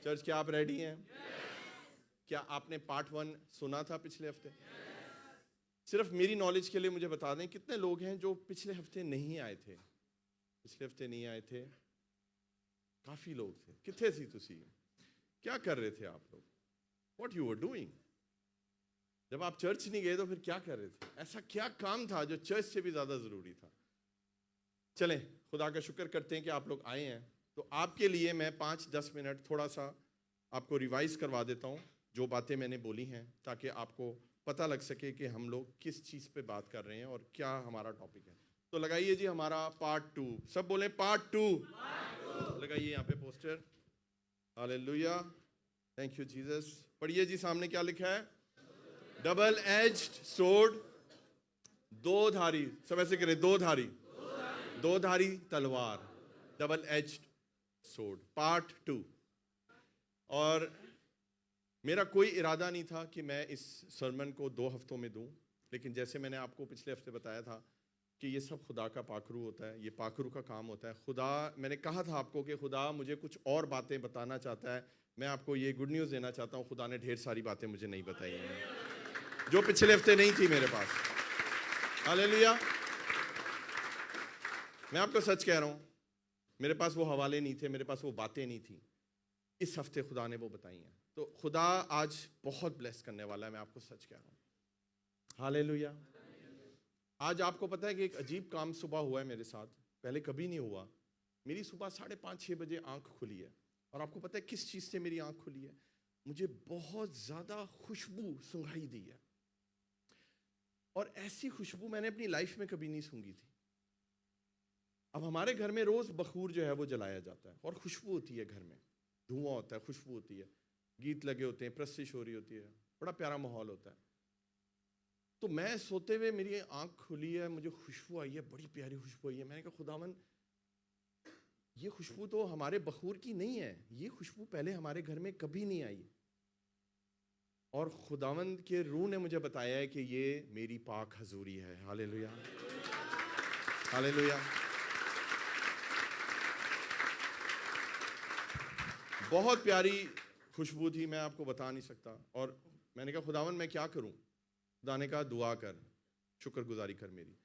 Church, क्या आप ready हैं? क्या आपने पार्ट 1 सुना था पिछले हफ्ते? सिर्फ मेरी नॉलेज के लिए मुझे बता दें, कितने लोग हैं जो पिछले हफ्ते नहीं आए थे? पिछले हफ्ते नहीं आए थे? काफी लोग थे। कितने सी तुसी? क्या कर रहे थे आप लोग? What you were doing? जब आप चर्च नहीं गए तो फिर क्या कर रहे थे? ऐसा क्या काम था जो चर्च से भी ज्यादा जरूरी था? चलें, खुदा का शुक्र करते हैं कि आप लोग आए हैं। तो आपके लिए मैं 5-10 मिनट थोड़ा सा आपको रिवाइज करवा देता हूँ जो बातें मैंने बोली हैं, ताकि आपको पता लग सके कि हम लोग किस चीज़ पे बात कर रहे हैं और क्या हमारा टॉपिक है। तो लगाइए जी हमारा पार्ट 2, सब बोलें पार्ट 2। लगाइए यहाँ पे poster. Hallelujah, thank you Jesus. पढ़िए जी, सामने क्या लिखा है? डबल एज्ड सोर्ड, दो धारी, सब ऐसे करें, दो धारी, दो धारी तलवार, डबल एज्ड सोर्ड, पार्ट 2। और मेरा कोई इरादा नहीं था कि मैं इस सरमन को 2 हफ्तों में दूं, लेकिन जैसे मैंने आपको पिछले हफ्ते बताया था कि ये सब खुदा का पाखरू होता है, ये पाखरू का काम होता है। खुदा, मैंने कहा था आपको कि खुदा मुझे कुछ और बातें बताना चाहता है। मैं आपको ये गुड न्यूज़ देना चाहता हूँ, खुदा ने ढेर सारी बातें मुझे नहीं बताई हैं जो पिछले हफ्ते नहीं थी मेरे पास। हालेलुया। मैं आपको सच कह रहा हूँ, मेरे पास वो हवाले नहीं थे, मेरे पास वो बातें नहीं थी। इस हफ्ते खुदा ने वो बताई हैं। तो खुदा आज बहुत ब्लेस करने वाला है, मैं आपको सच कह रहा हूँ। हालेलुया। आज आपको पता है कि एक अजीब काम सुबह हुआ है मेरे साथ, पहले कभी नहीं हुआ। मेरी सुबह 5:30-6 बजे आंख खुली है, और आपको पता है किस चीज़ से मेरी आंख खुली है? मुझे बहुत ज़्यादा खुशबू सुंघाई दी है, और ऐसी खुशबू मैंने अपनी लाइफ में कभी नहीं सूंघी थी। अब हमारे घर में रोज़ बखूर जो है वो जलाया जाता है, और खुशबू होती है घर में, धुआं होता है, खुशबू होती है, गीत लगे होते हैं, प्रस्तिश हो रही होती है, बड़ा प्यारा माहौल होता है। तो मैं सोते हुए मेरी आंख खुली है, मुझे खुशबू आई है, बड़ी प्यारी खुशबू आई है। मैंने कहा खुदावन, ये खुशबू तो हमारे बखूर की नहीं है, ये खुशबू पहले हमारे घर में कभी नहीं आई। और खुदावंद के रूह ने मुझे बताया है कि ये मेरी पाक हजूरी है। Hallelujah, hallelujah. बहुत प्यारी खुशबू थी, मैं आपको बता नहीं सकता। और मैंने कहा खुदावन मैं क्या करूं? खुदा ने कहा दुआ कर, शुक्रगुजारी कर मेरी।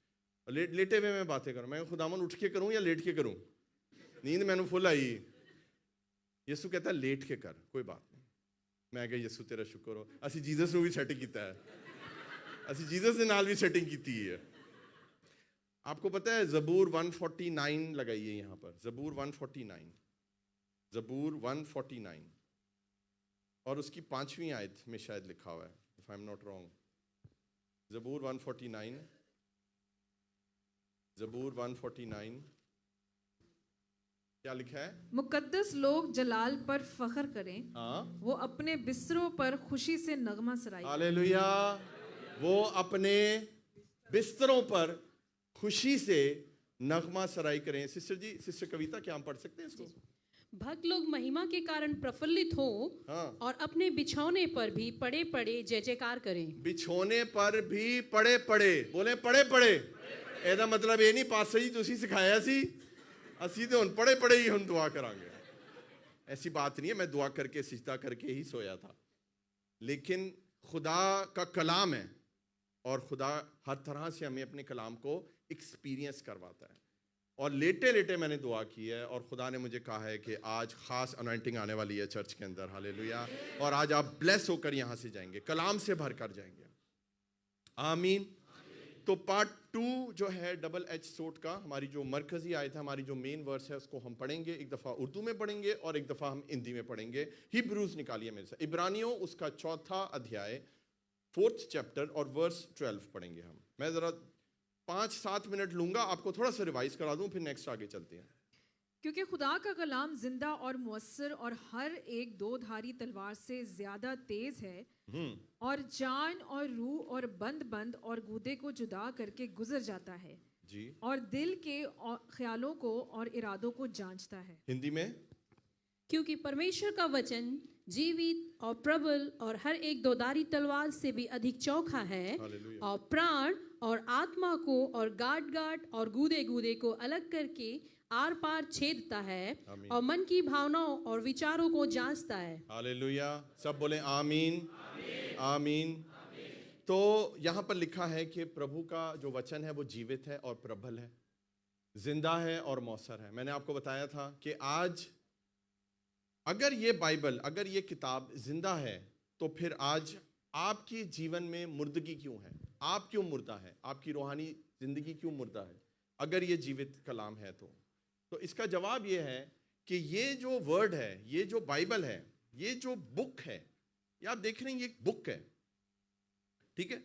लेटे हुए मैं बातें करूं। मैं खुदावन उठ के करूं या लेट के करूं? नींद मैंने फुल आई। यीशु कहता है लेट के कर, कोई बात नहीं। मैं कहा यीशु तेरा शुक्र हो, असी जीसस ਨੂੰ ਵੀ सेटिंग किया है, असी जीसस ਦੇ ਨਾਲ भी सेटिंग की है। आपको पता है ज़बूर 149 लगाइए यहाँ पर, ज़बूर 149, ज़बूर 149, और उसकी 5वीं आयत में शायद लिखा हुआ है, if I am not wrong. ज़बूर 149, ज़बूर 149 क्या लिखा है? मुकद्दस लोग जलाल पर फख्र करें, हाँ, वो अपने बिस्तरों पर खुशी से नगमा सराई करें। हालेलुया। वो अपने बिस्तरों पर खुशी से नगमा सराई करें। सिस्टर जी, सिस्टर कविता, क्या हम पढ़ सकते हैं इसको? भक्त लोग महिमा के कारण प्रफुल्लित हो, हाँ, और अपने बिछौने पर भी पड़े पड़े जय जयकार करें। बिछोने पर भी पड़े पड़े, बोले पड़े पड़े। ਇਹਦਾ मतलब ये नहीं पास जी तुसी सिखाया सी, ਅਸੀਂ तो हुण पड़े पड़े ही हम दुआ करांगे। ऐसी बात नहीं है, मैं दुआ करके सिजदा करके ही सोया था। लेकिन खुदा का कलाम है, और खुदा हर तरह से हमें अपने कलाम को एक्सपीरियंस करवाता है। और लेटे लेटे मैंने दुआ की है, और खुदा ने मुझे कहा है कि आज खास अनॉइंटिंग आने वाली है चर्च के अंदर। हालेलुया। और आज आप ब्लेस होकर यहाँ से जाएंगे, कलाम से भर कर जाएंगे। आमीन। तो पार्ट 2 जो है डबल एज सोर्ड का, हमारी जो मरकजी आयत है, हमारी जो मेन वर्स है, उसको हम पढ़ेंगे। एक दफ़ा उर्दू में पढ़ेंगे और एक दफ़ा हम हिंदी में पढ़ेंगे। हिब्रूज निकालिए मेरे साथ, इब्रानियों उसका 4था अध्याय 4th चैप्टर और वर्स 12 पढ़ेंगे हम। मैं ज़रा 5-7 मिनट लूंगा, आपको थोड़ा सा रिवाइज करा दूं, फिर नेक्स्ट आगे चलते हैं। क्योंकि खुदा का कलाम जिंदा और मुअस्सर और हर एक दो धारी तलवार से ज्यादा तेज है, और जान और रूह और बंद बंद और गूदे को जुदा करके गुजर जाता है जी। और दिल के ख्यालों को और इरादों को जांचता है। हिंदी में, क्योंकि परमेश्वर का वचन जीवित और प्रबल और हर एक दोधारी तलवार से भी अधिक चौखा है, हालेलुया। और प्राण और आत्मा को और गांठ गांठ और गूदे गूदे को अलग करके आर पार छेदता है आमीन। और मन की भावनाओं और विचारों को जांचता है। हालेलुया। सब बोले आमीन, आमीन। तो यहाँ पर लिखा है कि प्रभु का जो वचन है वो जीवित है और प्रबल है, जिंदा है और मौसर है। मैंने आपको बताया था कि आज अगर ये बाइबल, अगर ये किताब जिंदा है, तो फिर आज आपकी जीवन में मुर्दगी क्यों है? आप क्यों मुर्दा है? आपकी रूहानी जिंदगी क्यों मुर्दा है अगर ये जीवित कलाम है? तो इसका जवाब ये है कि ये जो वर्ड है, ये जो बाइबल है, ये जो बुक है, ये आप देख रहे हैं, ये एक बुक है, ठीक है?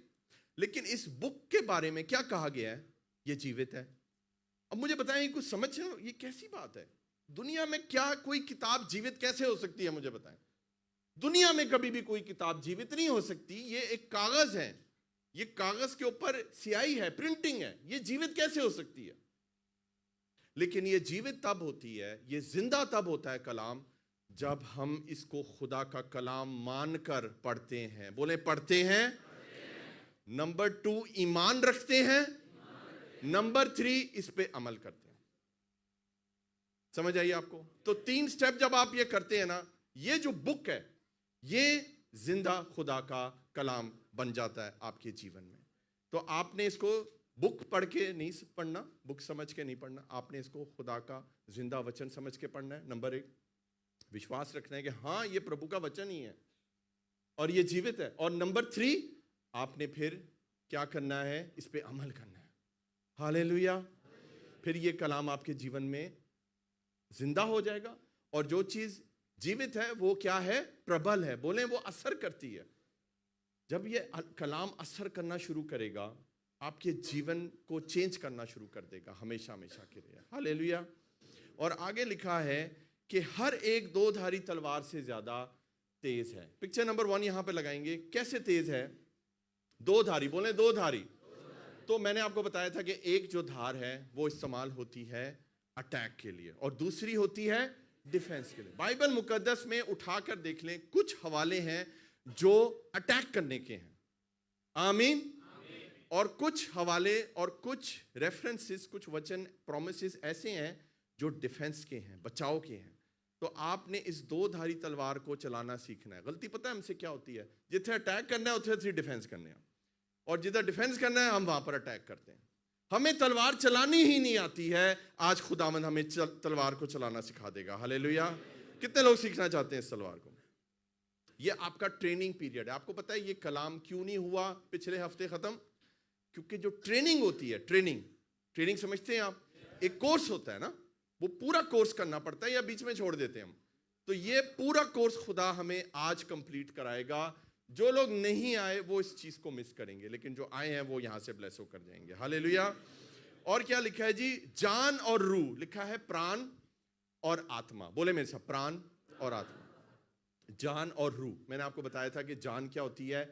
लेकिन इस बुक के बारे में क्या कहा गया है? ये जीवित है। अब मुझे बताएं, कुछ समझ, ये कैसी बात है? दुनिया में क्या कोई किताब जीवित कैसे हो सकती है? मुझे बताएं। दुनिया में कभी भी कोई किताब जीवित नहीं हो सकती। ये एक कागज है, ये कागज के ऊपर स्याही है, प्रिंटिंग है, ये जीवित कैसे हो सकती है? लेकिन ये जीवित तब होती है, ये जिंदा तब होता है कलाम, जब हम इसको खुदा का कलाम मानकर पढ़ते हैं। बोले पढ़ते हैं। नंबर 2, ईमान रखते हैं। नंबर 3, इस पे अमल करते हैं। समझ आई आपको? तो 3 स्टेप जब आप ये करते हैं ना, ये जो बुक है, ये जिंदा खुदा का कलाम बन जाता है आपके जीवन में। तो आपने इसको बुक पढ़ के नहीं पढ़ना, बुक समझ के नहीं पढ़ना, आपने इसको खुदा का जिंदा वचन समझ के पढ़ना है। नंबर 1, विश्वास रखना है कि हाँ, ये प्रभु का वचन ही है और ये जीवित है। और नंबर 3, आपने फिर क्या करना है? इस पे अमल करना है। हालेलुया। फिर ये कलाम आपके जीवन में जिंदा हो जाएगा, और जो चीज जीवित है वो क्या है? प्रबल है। बोले वो असर करती है। जब ये कलाम असर करना शुरू करेगा, आपके जीवन को चेंज करना शुरू कर देगा हमेशा हमेशा के लिए। हालेलुया। और आगे लिखा है कि हर एक 2-धारी तलवार से ज्यादा तेज है। पिक्चर नंबर 1 यहां पे लगाएंगे। कैसे तेज है? 2-धारी। बोले 2-धारी। तो मैंने आपको बताया था कि एक जो धार है वो इस्तेमाल होती है अटैक के लिए, और दूसरी होती है डिफेंस के लिए। बाइबल मुकद्दस में उठाकर देख लें, कुछ हवाले हैं जो अटैक करने के हैं। आमीन। और कुछ हवाले और कुछ रेफरेंसेस, कुछ वचन, प्रोमिसेस ऐसे हैं जो डिफेंस के हैं, बचाव के हैं। तो आपने इस 2-धारी तलवार को चलाना सीखना है। गलती पता है हमसे क्या होती है? जिथे अटैक करना है उथे डिफेंस करने हैं, और जिधर डिफेंस करना है हम वहां पर अटैक करते हैं। हमें तलवार चलानी ही नहीं आती है। आज खुदावंद हमें तलवार को चलाना सिखा देगा। हालेलुया। कितने लोग सीखना चाहते हैं इस तलवार को? ये आपका ट्रेनिंग पीरियड है। आपको पता है ये कलाम क्यों नहीं हुआ पिछले हफ्ते खत्म? क्योंकि जो ट्रेनिंग होती है, ट्रेनिंग समझते हैं आप? एक कोर्स होता है ना, वो पूरा कोर्स करना पड़ता है, या बीच में छोड़ देते हैं हम? तो ये पूरा कोर्स खुदा हमें आज कंप्लीट कराएगा। जो लोग नहीं आए वो इस चीज को मिस करेंगे, लेकिन जो आए हैं वो यहां से ब्लेस होकर जाएंगे। हालेलुया। और क्या लिखा है जी? जान और रूह। लिखा है प्राण और आत्मा। बोले मेरे साथ, प्राण और आत्मा। जान और रूह। मैंने आपको बताया था कि जान क्या होती है?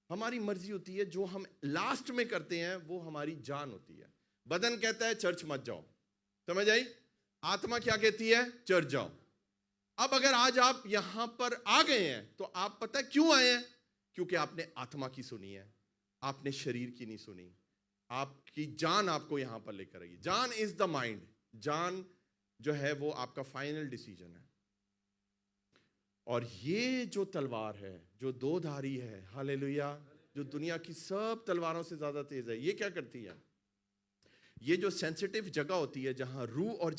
हमारी मर्जी होती है, जो हम लास्ट में करते हैं वो हमारी जान होती है। बदन कहता है चर्च मत जाओ, समझ आई? आत्मा क्या कहती है? चर्च जाओ। अब अगर आज आप यहां पर आ गए हैं तो आप पता है क्यों आए हैं? क्योंकि आपने आत्मा की सुनी है, आपने शरीर की नहीं सुनी। आपकी जान आपको यहां पर लेकर आई। जान इज द माइंड। जान जो है वो आपका फाइनल डिसीजन है। और ये जो तलवार है, जो 2-धारी है, हालेलुया, जो दुनिया की सब तलवारों से ज्यादा तेज है, ये क्या करती है? ये जो सेंसिटिव जगह होती है जहां रूह और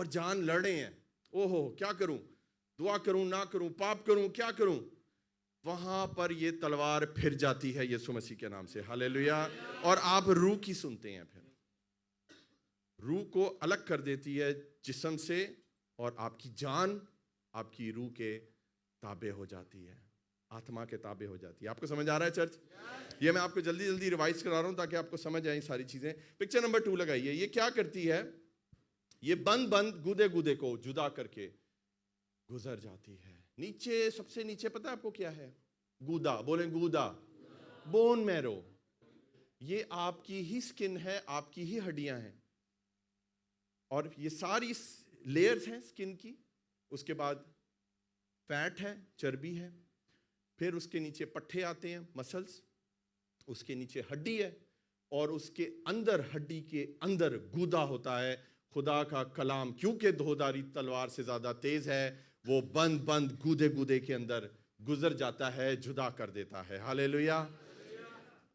जान लड़ रहे हैं, ओहो क्या करूं, दुआ करूं ना करूं, पाप करूं क्या करूं, वहां पर ये तलवार फिर जाती है यीशु मसीह के नाम से। हालेलुया। और आप रूह की सुनते हैं, फिर रूह को अलग कर देती है जिस्म से, और आपकी जान आपकी रूह के ताबे हो जाती है, आत्मा के ताबे हो जाती है। आपको समझ आ रहा है चर्च? ये मैं आपको जल्दी जल्दी रिवाइज करा रहा हूं ताकि आपको समझ आए सारी चीजें। पिक्चर नंबर 2 लगाइए। ये क्या करती है? ये बंद गूदे को जुदा करके गुजर जाती है। नीचे, सबसे नीचे पता है आपको क्या है? गूदा। बोले गूदा। Bone marrow. ये आपकी ही स्किन है, आपकी ही हड्डियां हैं, और ये सारी लेयर्स हैं स्किन की। उसके बाद फैट है, चर्बी है, फिर उसके नीचे पट्टे आते हैं, मसल्स, उसके नीचे हड्डी है, और उसके अंदर, हड्डी के अंदर गूदा होता है, खुदा का कलाम क्योंकि दोधारी तलवार से ज्यादा तेज है, वो बंद बंद गूदे गूदे के अंदर गुजर जाता है, जुदा कर देता है। हालेलुया।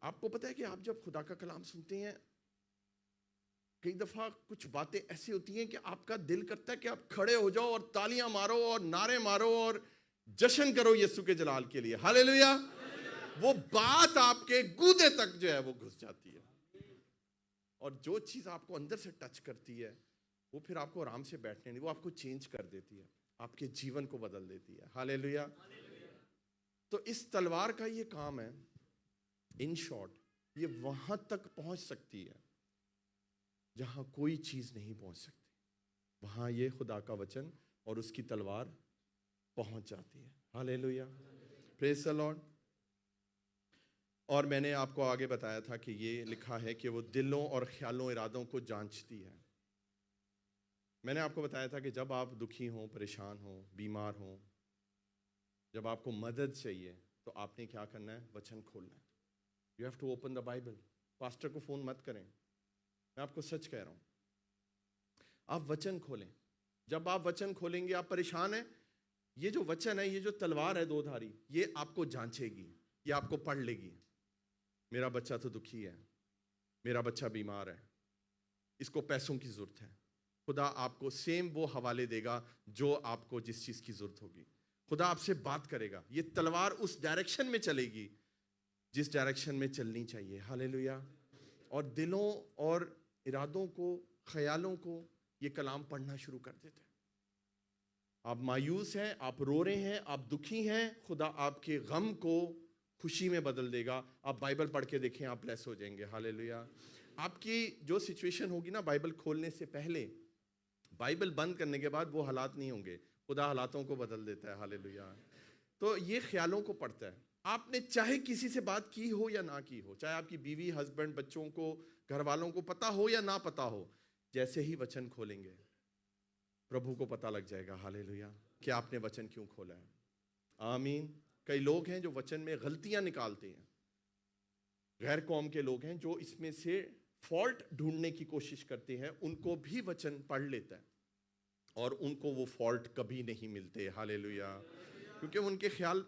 आपको पता है कि आप जब खुदा का कलाम सुनते हैं, कई दफा कुछ बातें ऐसी होती हैं कि आपका दिल करता है कि आप खड़े हो जाओ और तालियां मारो और नारे मारो और जश्न करो यीशु के जलाल के लिए। हालेलुया। वो बात आपके गूदे तक जो है वो घुस जाती है, और जो चीज आपको अंदर से टच करती है वो फिर आपको आराम से बैठने नहीं, वो आपको चेंज कर देती है, आपके जीवन को बदल देती है। हालेलुया। तो इस तलवार का ये काम है, इन शॉर्ट, ये वहां तक पहुंच सकती है जहां कोई चीज नहीं पहुंच सकती, वहां ये खुदा का वचन और उसकी तलवार पहुंच जाती है। हालेलुया। Praise the Lord. और मैंने आपको आगे बताया था कि ये लिखा है कि वो दिलों और ख्यालों इरादों को जांचती है। मैंने आपको बताया था कि जब आप दुखी हो, परेशान हो, बीमार हो, जब आपको मदद चाहिए तो आपने क्या करना है? वचन खोलना है। You have to open the Bible. Pastor को फोन मत करें, मैं आपको सच कह रहा हूं, आप वचन खोलें। जब आप वचन खोलेंगे, आप परेशान हैं, ये जो वचन है, ये जो तलवार है दोधारी, ये आपको जांचेगी, ये आपको पढ़ लेगी। मेरा बच्चा तो दुखी है, मेरा बच्चा बीमार है, इसको पैसों की जरूरत है। खुदा आपको सेम वो हवाले देगा जो आपको जिस चीज की जरूरत होगी। खुदा आपसे बात करेगा, ये तलवार उस डायरेक्शन में चलेगी जिस डायरेक्शन में चलनी चाहिए। हालेलुया। और दिलों और इरादों को, ख्यालों को ये कलाम पढ़ना शुरू कर देते हैं। आप मायूस हैं, आप रो रहे हैं, आप दुखी हैं, खुदा आपके गम को खुशी में बदल देगा। आप बाइबल पढ़ के देखें, आप ब्लेस हो जाएंगे। हालेलुया। आपकी जो सिचुएशन होगी ना, बाइबल खोलने से पहले, बाइबल बंद करने के बाद वो हालात नहीं होंगे, खुदा हालातों को बदल देता है। हालेलुया। तो ये ख्यालों को पढ़ता है। आपने चाहे किसी से बात की हो या ना की हो, चाहे आपकी बीवी, हस्बैंड, बच्चों को, घर वालों को पता हो या ना पता हो, जैसे ही वचन खोलेंगे प्रभु को पता लग जाएगा। हालेलुया, कि आपने वचन क्यों खोला है। आमीन। कई लोग हैं जो वचन में गलतियां निकालते हैं, गैर कौम के लोग हैं जो इसमें से फॉल्ट ढूंढने की कोशिश करते हैं, उनको भी वचन पढ़ लेता है और उनको वो फॉल्ट कभी नहीं मिलते। हालेलुया। क्योंकि उनके ख्याल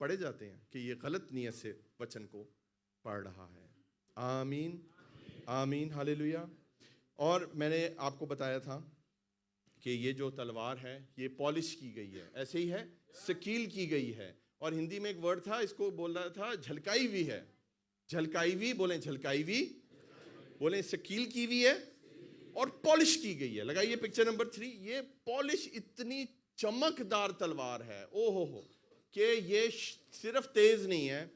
पढ़े जाते हैं कि ये गलत नीयत से वचन को पढ़ रहा है। आमीन, आमीन, हालेलुया। और मैंने आपको बताया था कि ये जो तलवार है ये पॉलिश की गई है, ऐसे ही है, सकील की गई है। और हिंदी में एक वर्ड था, इसको बोल रहा था झलकाई हुई है। झलकाई हुई, बोलें झलकाई हुई, बोलें सकील की हुई है और पॉलिश की गई है। लगाइए पिक्चर नंबर 3। ये पॉलिश, इतनी चमकदार तलवार है, ओहो हो, कि ये सिर्फ तेज नहीं है,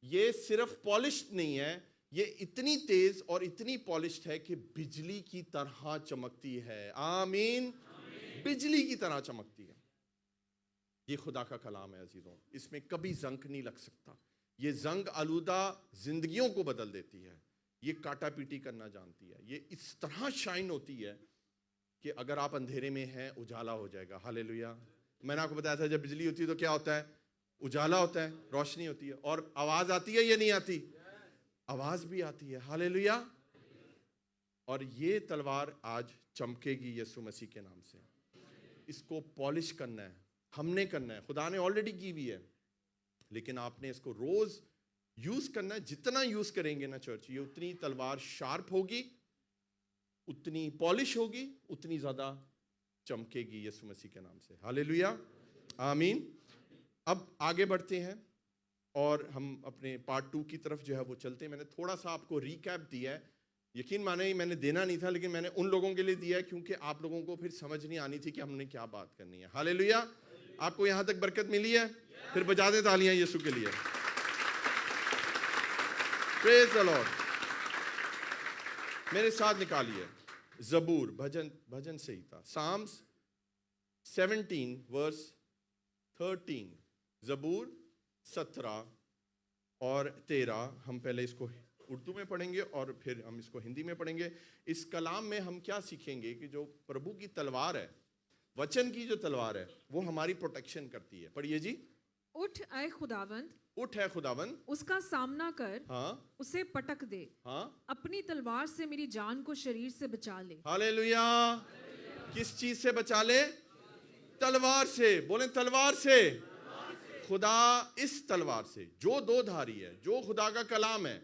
ये सिर्फ पॉलिश नहीं है, ये इतनी तेज और इतनी पॉलिश्ड है कि बिजली की तरह चमकती है। आमीन। बिजली की तरह चमकती है। ये खुदा का कलाम है अजीजों, इसमें कभी जंग नहीं लग सकता। ये जंग आलूदा जिंदगियों को बदल देती है, ये काटा पीटी करना जानती है, ये इस तरह शाइन होती है कि अगर आप अंधेरे में हैं उजाला हो जाएगा। हालेलुया। मैंने आपको बताया था जब बिजली होती है तो क्या होता है? उजाला होता है, रोशनी होती है। और आवाज आती है या नहीं आती? आवाज भी आती है। हालेलुया। और ये तलवार आज चमकेगी यीशु मसीह के नाम से। इसको पॉलिश करना है, हमने करना है, खुदा ने ऑलरेडी की हुई है, लेकिन आपने इसको रोज यूज करना है। जितना यूज करेंगे ना चर्च, ये उतनी तलवार शार्प होगी, उतनी पॉलिश होगी, उतनी ज्यादा चमकेगी यीशु मसीह के नाम से। हालेलुया, आमीन। अब आगे बढ़ते हैं और हम अपने पार्ट 2 की तरफ जो है वो चलते हैं। मैंने थोड़ा सा आपको रिकैप दिया है, यकीन माने ही मैंने देना नहीं था, लेकिन मैंने उन लोगों के लिए दिया है क्योंकि आप लोगों को फिर समझ नहीं आनी थी कि हमने क्या बात करनी है। हालेलुया। आपको यहां तक बरकत मिली है? फिर बजा दें तालियां यीशु के लिए। Praise the Lord. मेरे साथ निकालिए जबूर, भजन संहिता, साम्स 17 वर्स 13। जबूर 17 और 13। हम पहले इसको उर्दू में पढ़ेंगे और फिर हम इसको हिंदी में पढ़ेंगे। इस कलाम में हम क्या सीखेंगे कि जो प्रभु की तलवार है, वचन की जो तलवार है, वो हमारी प्रोटेक्शन करती है। पढ़िए जी। उठ ऐ खुदावंद, उठ है खुदावन, उसका सामना कर, हाँ उसे पटक दे, हाँ, अपनी तलवार से मेरी जान को शरीर से बचा ले। हालेलुया। किस चीज से बचा ले? तलवार से। बोले तलवार से। खुदा इस तलवार से जो दो धारी है, जो खुदा का कलाम है,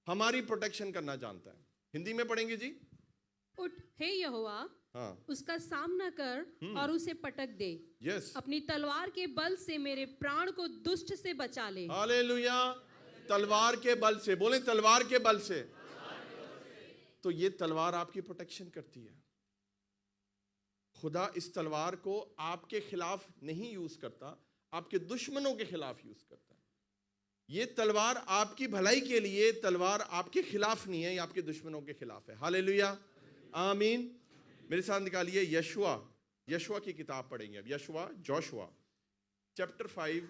हमारी प्रोटेक्शन करना जानता है। हिंदी में पढ़ेंगे जी। उठ हे यहोवा, हाँ उसका सामना कर और उसे पटक दे, यस, अपनी तलवार के बल से मेरे प्राण को दुष्ट से बचा ले। हालेलुया। तलवार के बल से। बोले तलवार के बल से। तो ये तलवार आपकी प्रोटेक्शन करती है। खुदा इस तलवार को आपके खिलाफ नहीं यूज करता, आपके दुश्मनों के खिलाफ यूज करता है। ये तलवार आपकी भलाई के लिए, तलवार आपके खिलाफ नहीं है, ये आपके दुश्मनों के खिलाफ है। हालेलुया, आमीन। मेरे साथ निकालिए यशुआ की किताब पढ़ेंगे अब। जोशुआ चैप्टर 5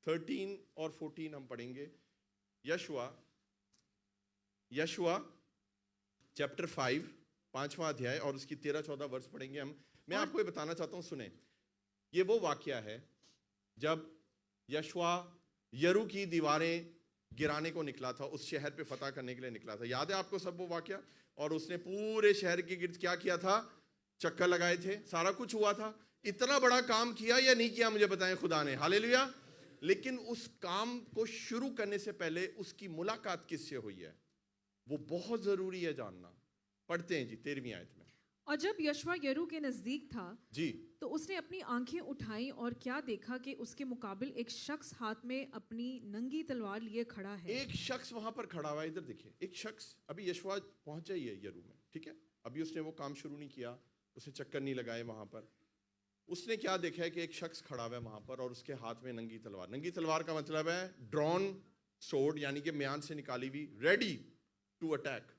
13 और 14 हम पढ़ेंगे। यशुआ चैप्टर 5 5वां अध्याय और उसकी 13-14 वर्ष पढ़ेंगे हम। मैं आपको ये बताना चाहता हूं, सुने, ये वो वाकया है जब यशुआ यरू की दीवारें गिराने को निकला था, उस शहर पे फतह करने के लिए निकला था। याद है आपको सब वो वाकया? और उसने पूरे शहर के गिर्द क्या किया था? चक्कर लगाए थे, सारा कुछ हुआ था। इतना बड़ा काम किया या नहीं किया मुझे बताएं खुदा ने? हालेलुया। लेकिन उस काम को शुरू करने से पहले उसकी मुलाकात किससे हुई है, वो बहुत जरूरी है जानना। पढ़ते हैं जी 13वीं आयत में। और जब यशवा यरू के नजदीक था जी, तो उसने अपनी आंखें उठाई और क्या देखा कि उसके मुकाबिल एक शख्स हाथ में अपनी नंगी तलवार लिए खड़ा है। एक शख्स वहां पर खड़ा हुआ है। इधर देखिए, एक शख्स। अभी यशवा पहुंचा ही है यरू में, ठीक है, अभी उसने वो काम शुरू नहीं किया, उसे चक्कर नहीं लगाए वहां पर। उसने क्या देखा है कि एक शख्स खड़ा हुआ है वहां पर और उसके हाथ में नंगी तलवार। नंगी तलवार का मतलब है ड्रॉन सोर्ड, यानी कि म्यान से निकाली हुई, रेडी टू अटैक।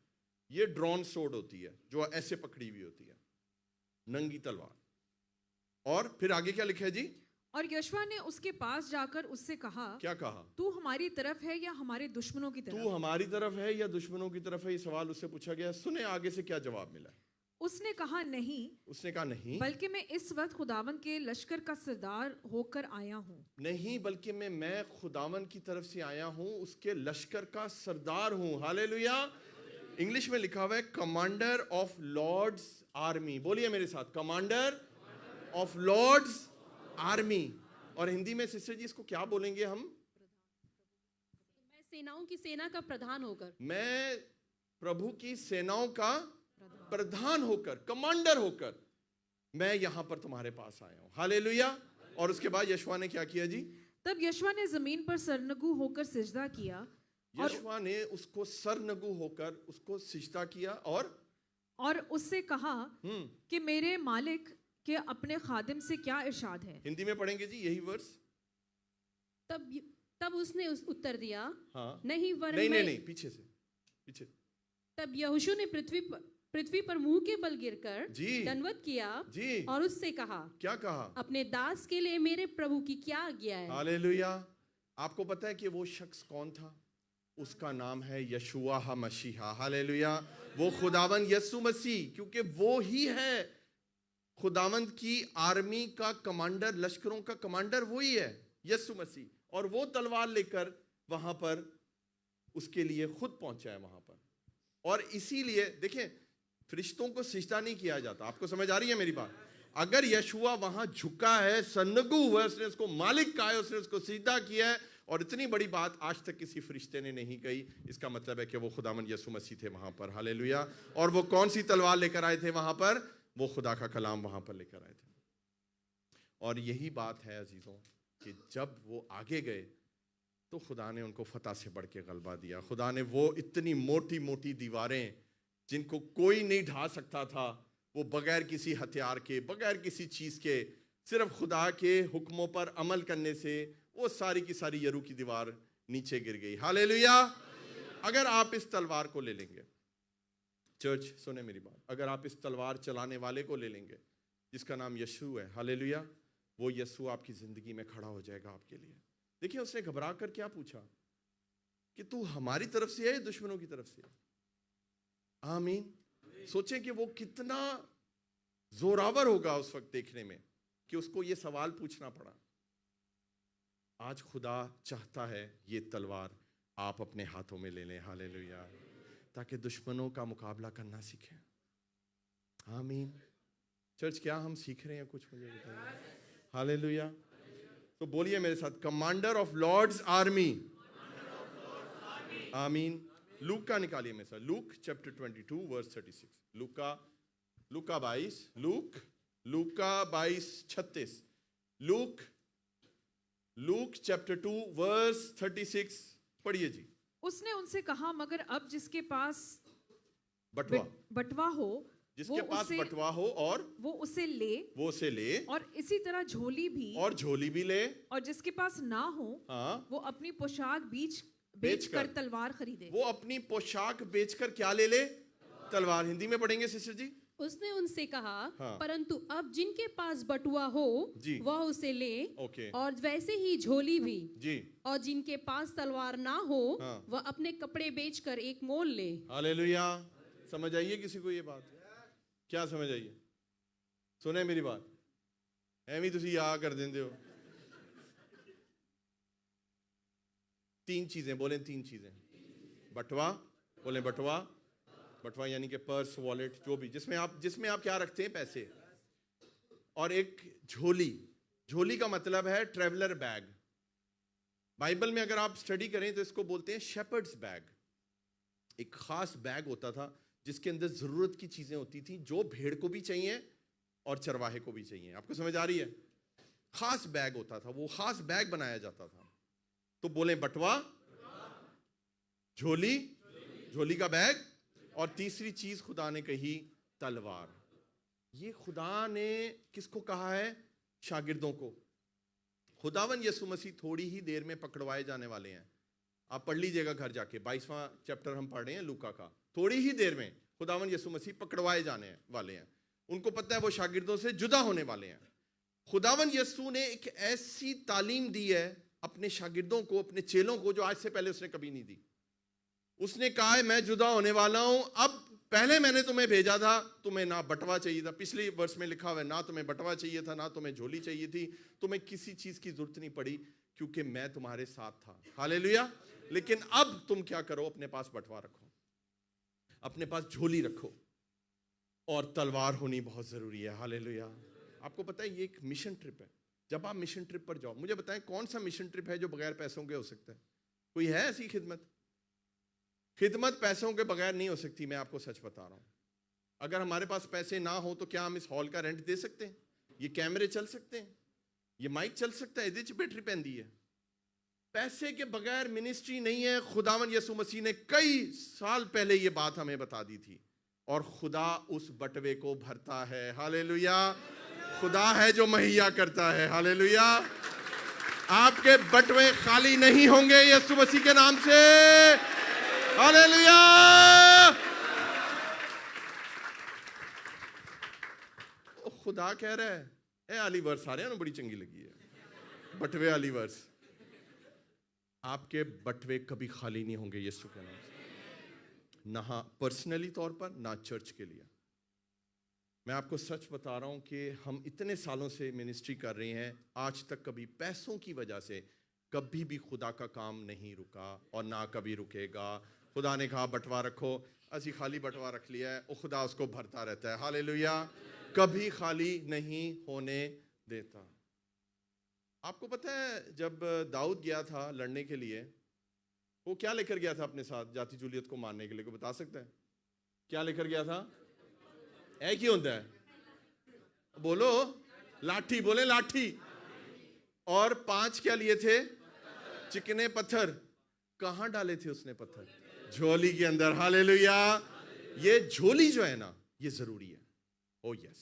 ये ड्रॉन सोर्ड होती है जो ऐसे पकड़ी हुई होती है, नंगी तलवार। और फिर आगे क्या लिखा है जी? और यशवा ने उसके पास जाकर उससे कहा, क्या कहा? तू हमारी तरफ है या हमारे दुश्मनों की तू तरफ? हमारी तरफ है या दुश्मनों की तरफ है? ये सवाल उससे पूछा गया। सुने आगे से क्या जवाब मिला। उसने कहा नहीं, उसने कहा नहीं, बल्कि मैं इस वक्त खुदावन के लश्कर का सरदार होकर आया हूँ। नहीं बल्कि मैं खुदावन की तरफ से आया हूँ, उसके लश्कर का सरदार हूँ। हालेलुया। इंग्लिश में लिखा हुआ है कमांडर ऑफ लॉर्ड्स आर्मी। बोलिए मेरे साथ, कमांडर ऑफ लॉर्ड्स आर्मी। और हिंदी में सिस्टर जी इसको क्या बोलेंगे हम? मैं सेनाओं की सेना का प्रधान होकर, मैं प्रभु की सेनाओं का प्रधान होकर, कमांडर होकर मैं यहां पर तुम्हारे पास आया हूं। हालेलुया। और उसके बाद यशवा ने क्या किया जी? तब यशवा ने जमीन पर सरनगू होकर सिजदा किया यशवा ने उसको सरनगू होकर उसको सिजदा किया और उससे कहा कि मेरे मालिक के अपने खादिम से क्या इरशाद है। हिंदी में पढ़ेंगे जी यही वर्ष। तब उसने उत्तर दिया, हाँ, नहीं वरन नहीं, पीछे से, पीछे। तब यहोशू ने पृथ्वी पर मुंह के बल गिरकर जी, दंडवत किया जी, और उससे कहा, क्या कहा? अपने दास के लिए मेरे प्रभु की क्या आज्ञा है। हालेलुया। आपको पता है कि वो शख्स कौन था? उसका नाम है यशुआ हा मसीहा। हालेलुया। वो खुदावन यसु मसीह, क्योंकि वो ही है खुदावंद की आर्मी का कमांडर, लश्करों का कमांडर वही है, यसु मसीह। और वो तलवार लेकर वहां पर उसके लिए खुद पहुंचा है वहां पर। और इसीलिए देखें, फरिश्तों को सिजदा नहीं किया जाता। आपको समझ आ रही है मेरी बात? अगर यशुआ वहां झुका है, सन्नगू हुआ, उसने उसको मालिक कहा है, उसने उसको सिजदा किया है, और इतनी बड़ी बात आज तक किसी फरिश्ते ने नहीं कही, इसका मतलब है कि वो खुदावन यसु मसीह थे वहां पर। हालेलुया। और वो कौन सी तलवार लेकर आए थे वहां पर? वो खुदा का कलाम वहां पर लेकर आए थे। और यही बात है अजीजों कि जब वो आगे गए तो खुदा ने उनको फतह से बढ़ के गलबा दिया। खुदा ने वो इतनी मोटी मोटी दीवारें जिनको कोई नहीं ढा सकता था, वो बगैर किसी हथियार के, बगैर किसी चीज के, सिर्फ खुदा के हुक्मों पर अमल करने से वो सारी की सारी यरू की दीवार नीचे गिर गई। हालेलुया। अगर आप इस तलवार को ले लेंगे, चर्च सुने मेरी बात, अगर आप इस तलवार चलाने वाले को ले लेंगे जिसका नाम यीशु है, हालेलुया, वो यीशु आपकी जिंदगी में खड़ा हो जाएगा आपके लिए। देखिए उसने घबरा कर क्या पूछा कि तू हमारी तरफ से है या दुश्मनों की तरफ से? आमीन। सोचें कि वो कितना जोरावर होगा उस वक्त देखने में कि उसको ये सवाल पूछना पड़ा। आज खुदा चाहता है ये तलवार आप अपने हाथों में ले लें, हालेलुया, ताकि दुश्मनों का मुकाबला करना सीखें। आमीन। चर्च, क्या हम सीख रहे हैं कुछ? मुझे बताइए। हालेलुया। तो बोलिए मेरे साथ, कमांडर ऑफ लॉर्ड्स आर्मी। आमीन। लूक का निकालिए मेरे साथ, लूक चैप्टर 22 वर्स 36। लूका 22, लूका 22:36। लूक चैप्टर 2 वर्स 36 पढ़िए जी। उसने उनसे कहा, मगर अब जिसके पास बटवा हो, जिसके पास बटवा हो और वो उसे ले, और इसी तरह झोली भी ले, और जिसके पास ना हो, हाँ, वो अपनी पोशाक बेचकर तलवार खरीदे। वो अपनी पोशाक बेचकर क्या ले? तलवार। हिंदी में पढ़ेंगे सिस्टर जी। उसने उनसे कहा, हाँ। परंतु अब जिनके पास बटुआ हो जी, वह उसे ले, ओके, और वैसे ही झोली भी जी। और जिनके पास तलवार ना हो, हाँ। वह अपने कपड़े बेचकर एक मोल ले। हालेलुया। समझ आइए किसी को ये बात? क्या समझ आइए? सुने मेरी बात? एवं तुसी या कर देंगे हो। 3 चीजें बोले, 3 चीजें। बटवा बोले, बटवा यानी कि पर्स, वॉलेट, जो भी जिसमें आप क्या रखते हैं? पैसे। और एक झोली का मतलब है ट्रैवलर बैग। बाइबल में अगर आप स्टडी करें तो इसको बोलते हैं शेपर्ड्स बैग। एक खास बैग होता था जिसके अंदर जरूरत की चीजें होती थी, जो भेड़ को भी चाहिए और चरवाहे को भी चाहिए। आपको समझ आ रही है? खास बैग होता था, वो खास बैग बनाया जाता था। तो बोले बटवा, झोली का बैग, और तीसरी चीज खुदा ने कही तलवार। ये खुदा ने किसको कहा है? शागिर्दों को। खुदावन यीशु मसीह थोड़ी ही देर में पकड़वाए जाने वाले हैं। आप पढ़ लीजिएगा घर जाके, 22वां चैप्टर हम पढ़ रहे हैं लूका का। थोड़ी ही देर में खुदावन यीशु मसीह पकड़वाए जाने वाले हैं। उनको पता है वो शागिर्दों से जुदा होने वाले हैं। खुदावन यीशु ने एक ऐसी तालीम दी है अपने शागिर्दों को, अपने चेलों को, जो आज से पहले उसने कभी नहीं दी। उसने कहा है मैं जुदा होने वाला हूं। अब पहले मैंने तुम्हें भेजा था, तुम्हें ना बटवा चाहिए था, पिछले वर्ष में लिखा हुआ है, ना तुम्हें बटवा चाहिए था, ना तुम्हें झोली चाहिए थी, तुम्हें किसी चीज की जरूरत नहीं पड़ी, क्योंकि मैं तुम्हारे साथ था। हालेलुया। लेकिन अब तुम क्या करो? अपने पास बटवा रखो, अपने पास झोली रखो, और तलवार होनी बहुत जरूरी है। हालेलुया। आपको पता है ये एक मिशन ट्रिप है। जब आप मिशन ट्रिप पर जाओ, मुझे बताएं कौन सा मिशन ट्रिप है जो बगैर पैसों के हो सकता है? कोई है ऐसी खिदमत? खिदमत पैसों के बगैर नहीं हो सकती, मैं आपको सच बता रहा हूं। अगर हमारे पास पैसे ना हो तो क्या हम इस हॉल का रेंट दे सकते हैं? ये कैमरे चल सकते हैं? ये माइक चल सकता है? इहदे च बैटरी पैंदी है? पैसे के बगैर मिनिस्ट्री नहीं है। खुदावन यीशु मसीह ने कई साल पहले ये बात हमें बता दी थी, और खुदा उस बटवे को भरता है। हालेलुया। खुदा है जो मुहैया करता है। हालेलुया। आपके बटवे खाली नहीं होंगे यीशु मसीह के नाम से। हालेलुया। खुदा कह रहा है, ए आली वर्स सारे ना बड़ी चंगी लगी है, बटवे आली वर्स। आपके बटवे कभी खाली नहीं होंगे यीशु के नाम से, ना पर्सनली तौर पर, ना चर्च के लिए। मैं आपको सच बता रहा हूं कि हम इतने सालों से मिनिस्ट्री कर रहे हैं, आज तक कभी पैसों की वजह से कभी भी खुदा का काम नहीं रुका और ना कभी रुकेगा। खुदा ने कहा बटवा रखो, असी खाली बटवा रख लिया है, और खुदा उसको भरता रहता है। हालेलुया। कभी खाली नहीं होने देता। आपको पता है जब दाऊद गया था लड़ने के लिए, वो क्या लेकर गया था अपने साथ जाति जूलियत को मारने के लिए? कोई बता सकता है क्या लेकर गया था? एक ही होता है, बोलो लाठी, बोले लाठी। और 5 क्या लिए थे? चिकने पत्थर। कहां डाले थे उसने पत्थर? झोली के अंदर। हालेलुया। ये झोली जो है ना, ये जरूरी है। ओ यस।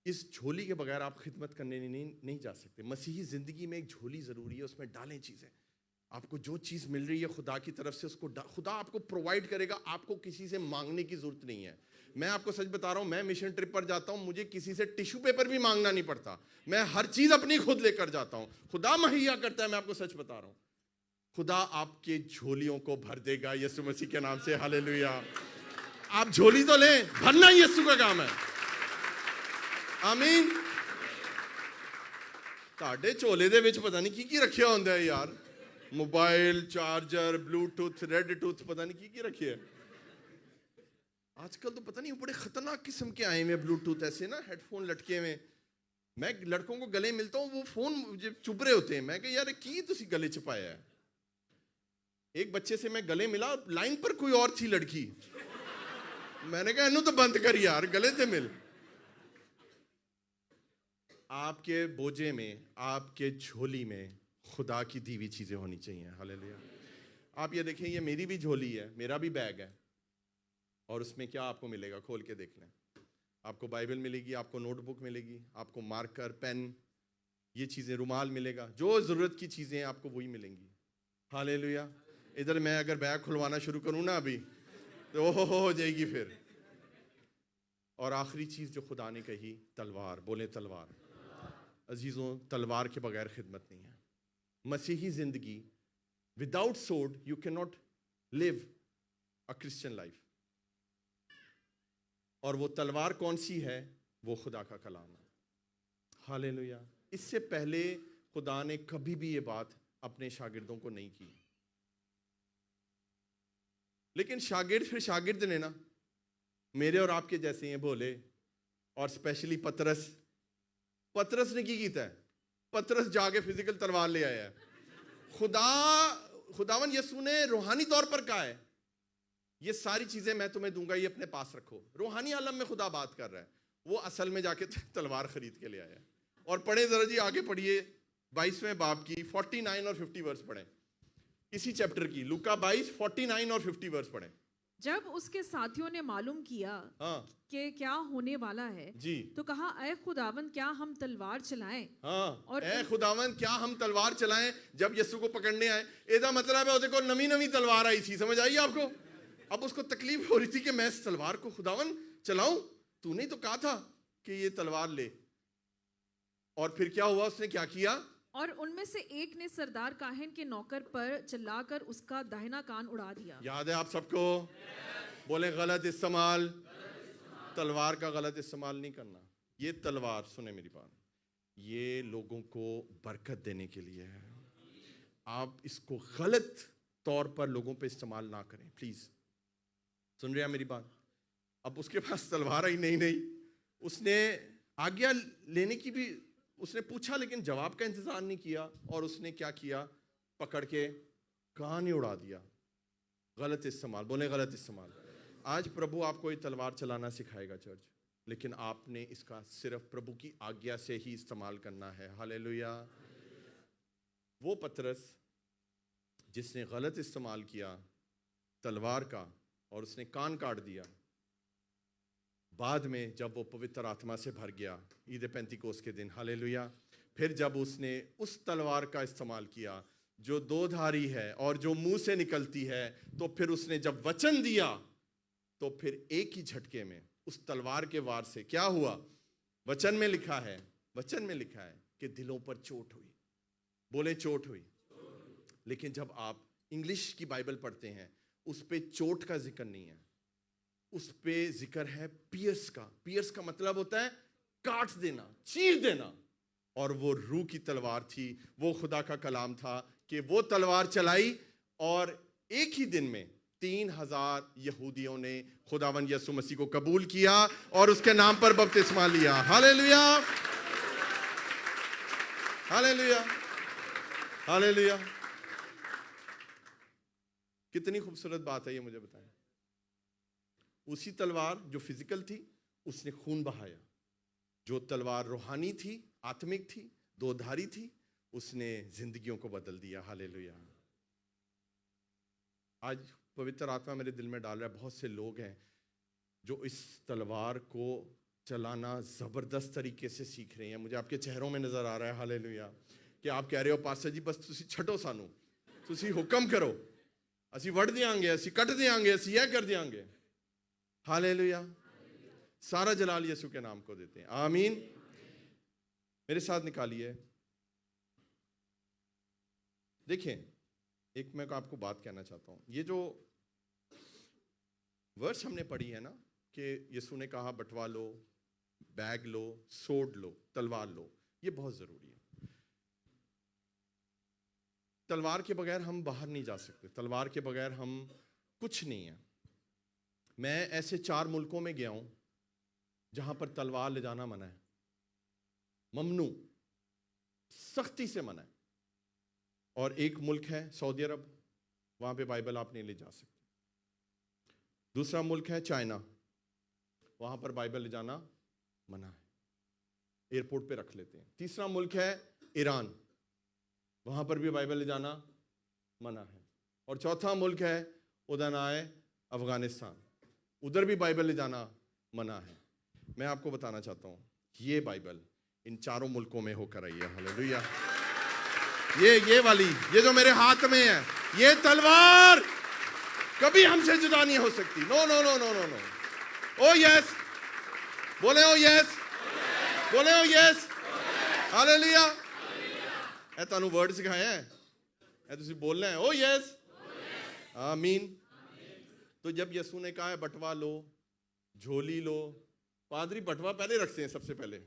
इस झोली के बगैर आप खिदमत करने नहीं जा सकते। मसीही जिंदगी में एक झोली जरूरी है, उसमें डालें चीजें। आपको जो चीज मिल रही है खुदा की तरफ से, उसको खुदा आपको प्रोवाइड करेगा। आपको किसी से मांगने की जरूरत नहीं है। मैं आपको सच बता रहा हूं, मैं मिशन ट्रिप पर जाता हूं, मुझे किसी से टिश्यू पेपर भी मांगना नहीं पड़ता। मैं हर चीज अपनी खुद लेकर जाता हूं। खुदा मुहैया करता है। मैं आपको सच बता रहा हूं, खुदा आपके झोलियों को भर देगा यीशु मसीह के नाम से। हालेलुया। आप झोली तो लें, भरना यीशु का काम है। आमीन। ਤੁਹਾਡੇ ਝੋਲੇ ਦੇ ਵਿੱਚ ਪਤਾ ਨਹੀਂ ਕੀ ਰੱਖਿਆ ਹੁੰਦਾ ਹੈ ਯਾਰ, ਮੋਬਾਈਲ, ਚਾर्जर, ब्लूटूथ, रेड टूथ, पता नहीं की रखी है। आजकल तो पता नहीं बड़े खतरनाक किस्म के आए हुए ब्लूटूथ, ऐसे ना हेडफोन लटके हुए। मैं लड़कों को गले मिलता हूँ, वो फोन चुभ रहे होते हैं। मैं कह यार की तुसी गले च पाया है। एक बच्चे से मैं गले मिला, लाइन पर कोई और थी लड़की, मैंने कहा इन्हों तो बंद कर यार, गले से मिल। आपके बोझे में, आपके झोली में खुदा की दी हुई चीजें होनी चाहिए। हालेलुया। आप ये देखें, ये मेरी भी झोली है, मेरा भी बैग है, और उसमें क्या आपको मिलेगा खोल के देख लें। आपको बाइबल मिलेगी, आपको नोटबुक मिलेगी, आपको मार्कर, पेन, ये चीजें, रुमाल मिलेगा, जो जरूरत की चीजें आपको वही मिलेंगी। हालेलुया। इधर मैं अगर बैग खुलवाना शुरू करूं ना अभी, तो हो जाएगी फिर। और आखिरी चीज जो खुदा ने कही, तलवार। बोले तलवार। अजीजों, तलवार के बगैर खिदमत नहीं है। मसीही जिंदगी without sword you can not live a Christian life. और वो तलवार कौन सी है? वो खुदा का कलाम है। हालेलुया। इससे पहले खुदा ने कभी भी ये बात अपने शागिर्दों को नहीं की, लेकिन शागिर्द फिर शागिर्द ने ना, मेरे और आपके जैसे हैं भोले, और स्पेशली पतरस ने की कीता है? पतरस जाके फिजिकल तलवार ले आया है। खुदावन यसू ने रूहानी तौर पर कहा है, ये सारी चीजें मैं तुम्हें दूंगा, ये अपने पास रखो। रूहानी आलम में खुदा बात कर रहा है, वो असल में जाके तलवार खरीद के ले आया है। और पढ़े जरा जी, आगे पढ़िए 22वें बाब की 49 और 50 वर्स पढ़े, इसी चैप्टर की, लूका 22 49 और 50 वर्स पढ़े। जब उसके साथियों ने मालूम किया कि क्या होने वाला है जी, तो कहा, ऐ खुदावन क्या हम तलवार चलाएं? और ऐ खुदावन क्या हम तलवार चलाएं? जब यीशु को पकड़ने आए, इसका मतलब है उसके को नवी तलवार आई थी, समझ आई आपको? अब उसको तकलीफ हो रही थी कि मैं इस तलवार को खुदावन चलाऊं, तूने तो कहा था कि ये तलवार ले। और फिर क्या हुआ, उसने क्या किया? और उनमें से एक ने सरदार काहिन के नौकर पर चिल्लाकर उसका दाहिना कान उड़ा दिया। याद है आप सबको? बोले गलत इस्तेमाल, तलवार का गलत इस्तेमाल नहीं करना। ये तलवार, सुने मेरी बात, ये लोगों को बरकत देने के लिए है। आप इसको गलत तौर पर लोगों पे इस्तेमाल ना करें, प्लीज। सुन रहे हैं मेरी बात? अब उसके पास तलवार ही नहीं, उसने आज्ञा लेने की भी उसने पूछा, लेकिन जवाब का इंतजार नहीं किया, और उसने क्या किया? पकड़ के कान ही उड़ा दिया। गलत इस्तेमाल। बोले गलत इस्तेमाल। आज प्रभु आपको ये तलवार चलाना सिखाएगा चर्च, लेकिन आपने इसका सिर्फ प्रभु की आज्ञा से ही इस्तेमाल करना है। हालेलुया। वो पतरस जिसने गलत इस्तेमाल किया तलवार का और उसने कान काट दिया, बाद में जब वो पवित्र आत्मा से भर गया ईद पेंतिकोस के दिन, हालेलुया, फिर जब उसने उस तलवार का इस्तेमाल किया जो दो धारी है और जो मुंह से निकलती है, तो फिर उसने जब वचन दिया, तो फिर एक ही झटके में उस तलवार के वार से क्या हुआ? वचन में लिखा है कि दिलों पर चोट हुई। बोले चोट हुई। लेकिन जब आप इंग्लिश की बाइबल पढ़ते हैं, उस पे चोट का जिक्र नहीं है, उस पे जिक्र है पियर्स का। पियर्स का मतलब होता है काट देना, चीर देना। और वो रूह की तलवार थी, वो खुदा का कलाम था कि वो तलवार चलाई, और एक ही दिन में 3000 यहूदियों ने खुदावन यसु मसीह को कबूल किया और उसके नाम पर बपतिस्मा लिया। Hallelujah, hallelujah, hallelujah. कितनी खूबसूरत बात है ये, मुझे बताएं। उसी तलवार जो फिजिकल थी, उसने खून बहाया। जो तलवार रूहानी थी, आत्मिक थी, दो धारी थी, उसने जिंदगियों को बदल दिया। हालेलुया। आज पवित्र आत्मा मेरे दिल में डाल रहा है, बहुत से लोग हैं जो इस तलवार को चलाना जबरदस्त तरीके से सीख रहे हैं। मुझे आपके चेहरों में नजर आ रहा है, हालेलुया, कि आप कह रहे हो पास्टर जी बस तुसी छड्डो सानू, तुसी हुक्म करो, असी वड़ देंगे, असी कट देंगे, असी यह कर देंगे। हालेलुया। सारा जलाल यीशु के नाम को देते हैं। आमीन। मेरे साथ निकालिए। देखें, एक मैं आपको बात कहना चाहता हूं। ये जो वर्ष हमने पढ़ी है ना, कि यीशु ने कहा बटवा लो, बैग लो, सोड लो, तलवार लो, ये बहुत जरूरी है। तलवार के बगैर हम बाहर नहीं जा सकते, तलवार के बगैर हम कुछ नहीं है। मैं ऐसे 4 मुल्कों में गया हूं जहां पर तलवार ले जाना मना है, ममनू, सख्ती से मना है। और एक मुल्क है सऊदी अरब, वहां पे बाइबल आप नहीं ले जा सकते। दूसरा मुल्क है चाइना, वहां पर बाइबल ले जाना मना है, एयरपोर्ट पे रख लेते हैं। तीसरा मुल्क है ईरान, वहां पर भी बाइबल ले जाना मना है। और चौथा मुल्क है उधर आए अफगानिस्तान, उधर भी बाइबल ले जाना मना है। मैं आपको बताना चाहता हूं ये बाइबल इन 4 मुल्कों में होकर आई है। हालेलुया। ये वाली, ये जो मेरे हाथ में है, ये तलवार कभी हमसे जुदा नहीं हो सकती। No no no no no no. Oh yes, बोले ओ यस, बोले ओ यस। हालेलुया। ए तानू वर्ड सिखाया है, ए तुसी बोलना है ओ यस, आमीन। तो जब यीशु ने कहा है बटवा लो, झोली लो, पादरी बटवा पहले रखते हैं सबसे पहले।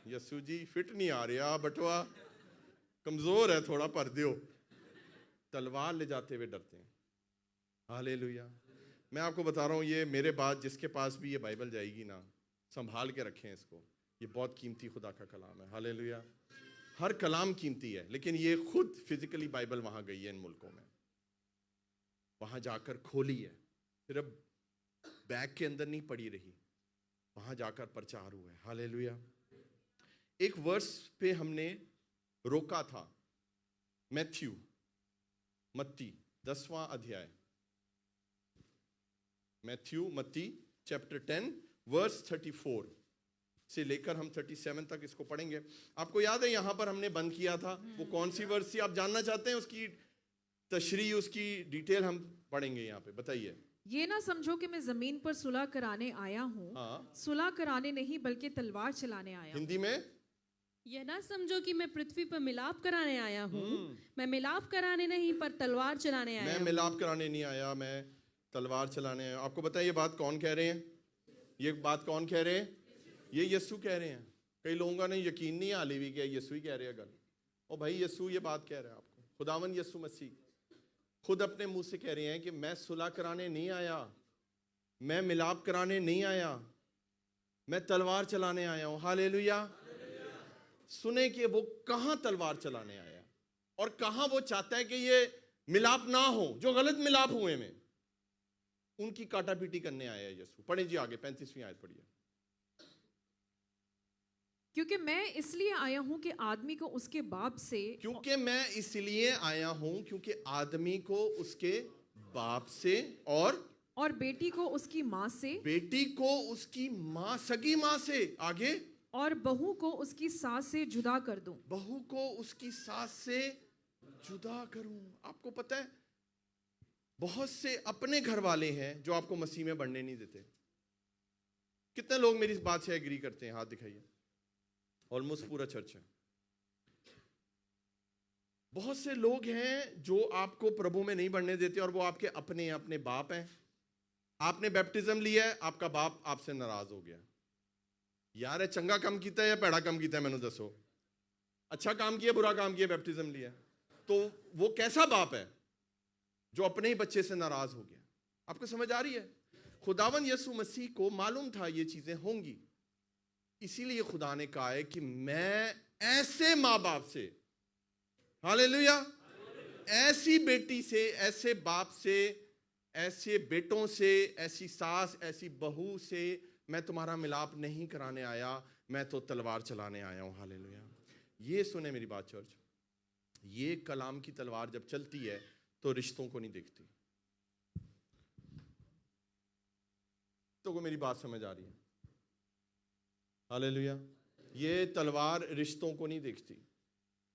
यीशु जी फिट नहीं आ रहा, बटवा कमजोर है, थोड़ा भर दियो। तलवार ले जाते हुए डरते हैं। हालेलुया। मैं आपको बता रहा हूं, ये मेरे बाद जिसके पास भी ये बाइबल जाएगी ना, संभाल के रखें इसको, ये बहुत कीमती खुदा का कलाम है। हालेलुया। हर कलाम कीमती है, लेकिन ये खुद फिजिकली बाइबल वहां गई है इन मुल्कों में, वहां जाकर खोली है, सिर्फ बैग के अंदर नहीं पड़ी रही, वहां जाकर प्रचार हुआ है। हालेलुया। एक वर्स पे हमने रोका था, मैथ्यू, मत्ती 10वां अध्याय, मैथ्यू मत्ती चैप्टर 10 वर्स 34 से लेकर हम 37 तक इसको पढ़ेंगे। आपको याद है यहां पर हमने बंद किया था, वो कौन सी वर्स थी? आप जानना चाहते हैं उसकी तशरीह, उसकी डिटेल हम पढ़ेंगे यहाँ पे। बताइए। ये ना समझो कि मैं जमीन पर सुलह कराने आया हूँ, हाँ। सुलह कराने नहीं बल्कि तलवार चलाने आया हूँ। हिंदी में, यह ना समझो कि मैं पृथ्वी पर मिलाप कराने आया हूँ, मैं मिलाप कराने नहीं पर तलवार चलाने आया मैं हूँ। मिलाप कराने नहीं आया, मैं तलवार चलाने आया। आपको बताइए ये बात कौन कह रहे हैं? ये बात कौन कह रहे हैं? ये यीशु कह रहे हैं। कई लोगों का नहीं यकीन नहीं आली भी, क्या यीशु ही कह रहे हैं गल। ओ भाई, यीशु ये बात कह रहा है आपको। खुदावन यीशु मसीह खुद अपने मुंह से कह रहे हैं कि मैं सुलह कराने नहीं आया, मैं मिलाप कराने नहीं आया, मैं तलवार चलाने आया हूं। हालेलुया। सुने कि वो कहां तलवार चलाने आया और कहां वो चाहता है कि ये मिलाप ना हो, जो गलत मिलाप हुए में उनकी काटापीटी करने आया है यीशु। पढ़े जी आगे 35वीं आयत पढ़िए। क्योंकि मैं इसलिए आया हूँ कि आदमी को उसके बाप से, क्योंकि मैं इसलिए आया हूं क्योंकि आदमी को उसके बाप से और बेटी को उसकी माँ से, बेटी को उसकी माँ, सगी माँ से, आगे और बहू को उसकी सास से जुदा कर दूं। बहू को उसकी सास से जुदा करूं। आपको पता है बहुत से अपने घर वाले हैं जो आपको मसीह में बढ़ने नहीं देते। कितने लोग मेरी इस बात से एग्री करते हैं? हाथ दिखाइए। ऑलमोस्ट पूरा चर्च है। बहुत से लोग हैं जो आपको प्रभु में नहीं बढ़ने देते और वो आपके अपने बाप हैं। आपने बैप्टिज्म लिया है, आपका बाप आपसे नाराज हो गया। यार है चंगा काम किया है या पैड़ा काम किया है? मैंने दसो। अच्छा काम किया, बुरा काम किया, बैप्टिज्म लिया, तो वो कैसा बाप है जो अपने ही बच्चे से नाराज हो गया? आपको समझ आ रही है? खुदावन यीशु मसीह को मालूम था ये चीजें होंगी, इसीलिए खुदा ने कहा है कि मैं ऐसे माँ बाप से, हालेलुया, ऐसी बेटी से, ऐसे बाप से, ऐसे बेटों से, ऐसी सास, ऐसी बहू से मैं तुम्हारा मिलाप नहीं कराने आया, मैं तो तलवार चलाने आया हूं। हालेलुया। ये सुने मेरी बात चर्च, ये कलाम की तलवार जब चलती है तो रिश्तों को नहीं देखती। तो को मेरी बात समझ आ रही है? हालेलुया। ये तलवार रिश्तों को नहीं देखती,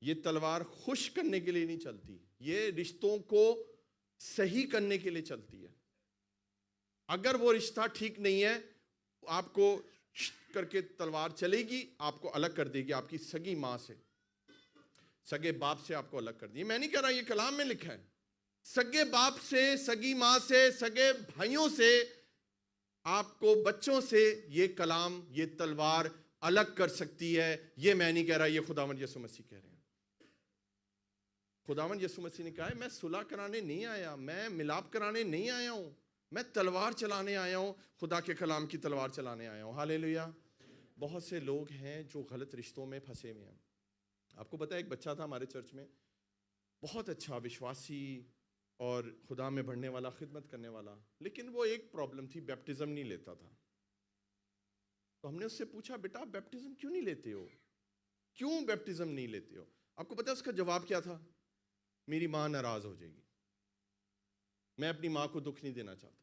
ये तलवार खुश करने के लिए नहीं चलती, ये रिश्तों को सही करने के लिए चलती है। अगर वो रिश्ता ठीक नहीं है, आपको करके तलवार चलेगी, आपको अलग कर देगी आपकी सगी मां से, सगे बाप से आपको अलग कर दी। मैं नहीं कह रहा, ये कलाम में लिखा है। सगे बाप से, सगी मां से, सगे भाइयों से, आपको बच्चों से ये कलाम, ये तलवार अलग कर सकती है। ये मैं नहीं कह रहा, ये खुदावंद यीशु मसीह कह रहे हैं। खुदावन यीशु मसीह ने कहा है, मैं सुलह कराने नहीं आया, मैं मिलाप कराने नहीं आया हूं, मैं तलवार चलाने आया हूं, खुदा के कलाम की तलवार चलाने आया हूं। हालेलुया। बहुत से लोग हैं जो गलत रिश्तों में फंसे हुए हैं। आपको पता है, एक बच्चा था हमारे चर्च में, बहुत अच्छा विश्वासी और खुदा में बढ़ने वाला, खिदमत करने वाला, लेकिन वो एक प्रॉब्लम थी, बैप्टिज्म नहीं लेता था। तो हमने उससे पूछा, बेटा बैप्टिज्म क्यों नहीं लेते हो, क्यों बैप्टिज्म नहीं लेते हो? आपको पता है उसका जवाब क्या था? मेरी माँ नाराज हो जाएगी, मैं अपनी माँ को दुख नहीं देना चाहता,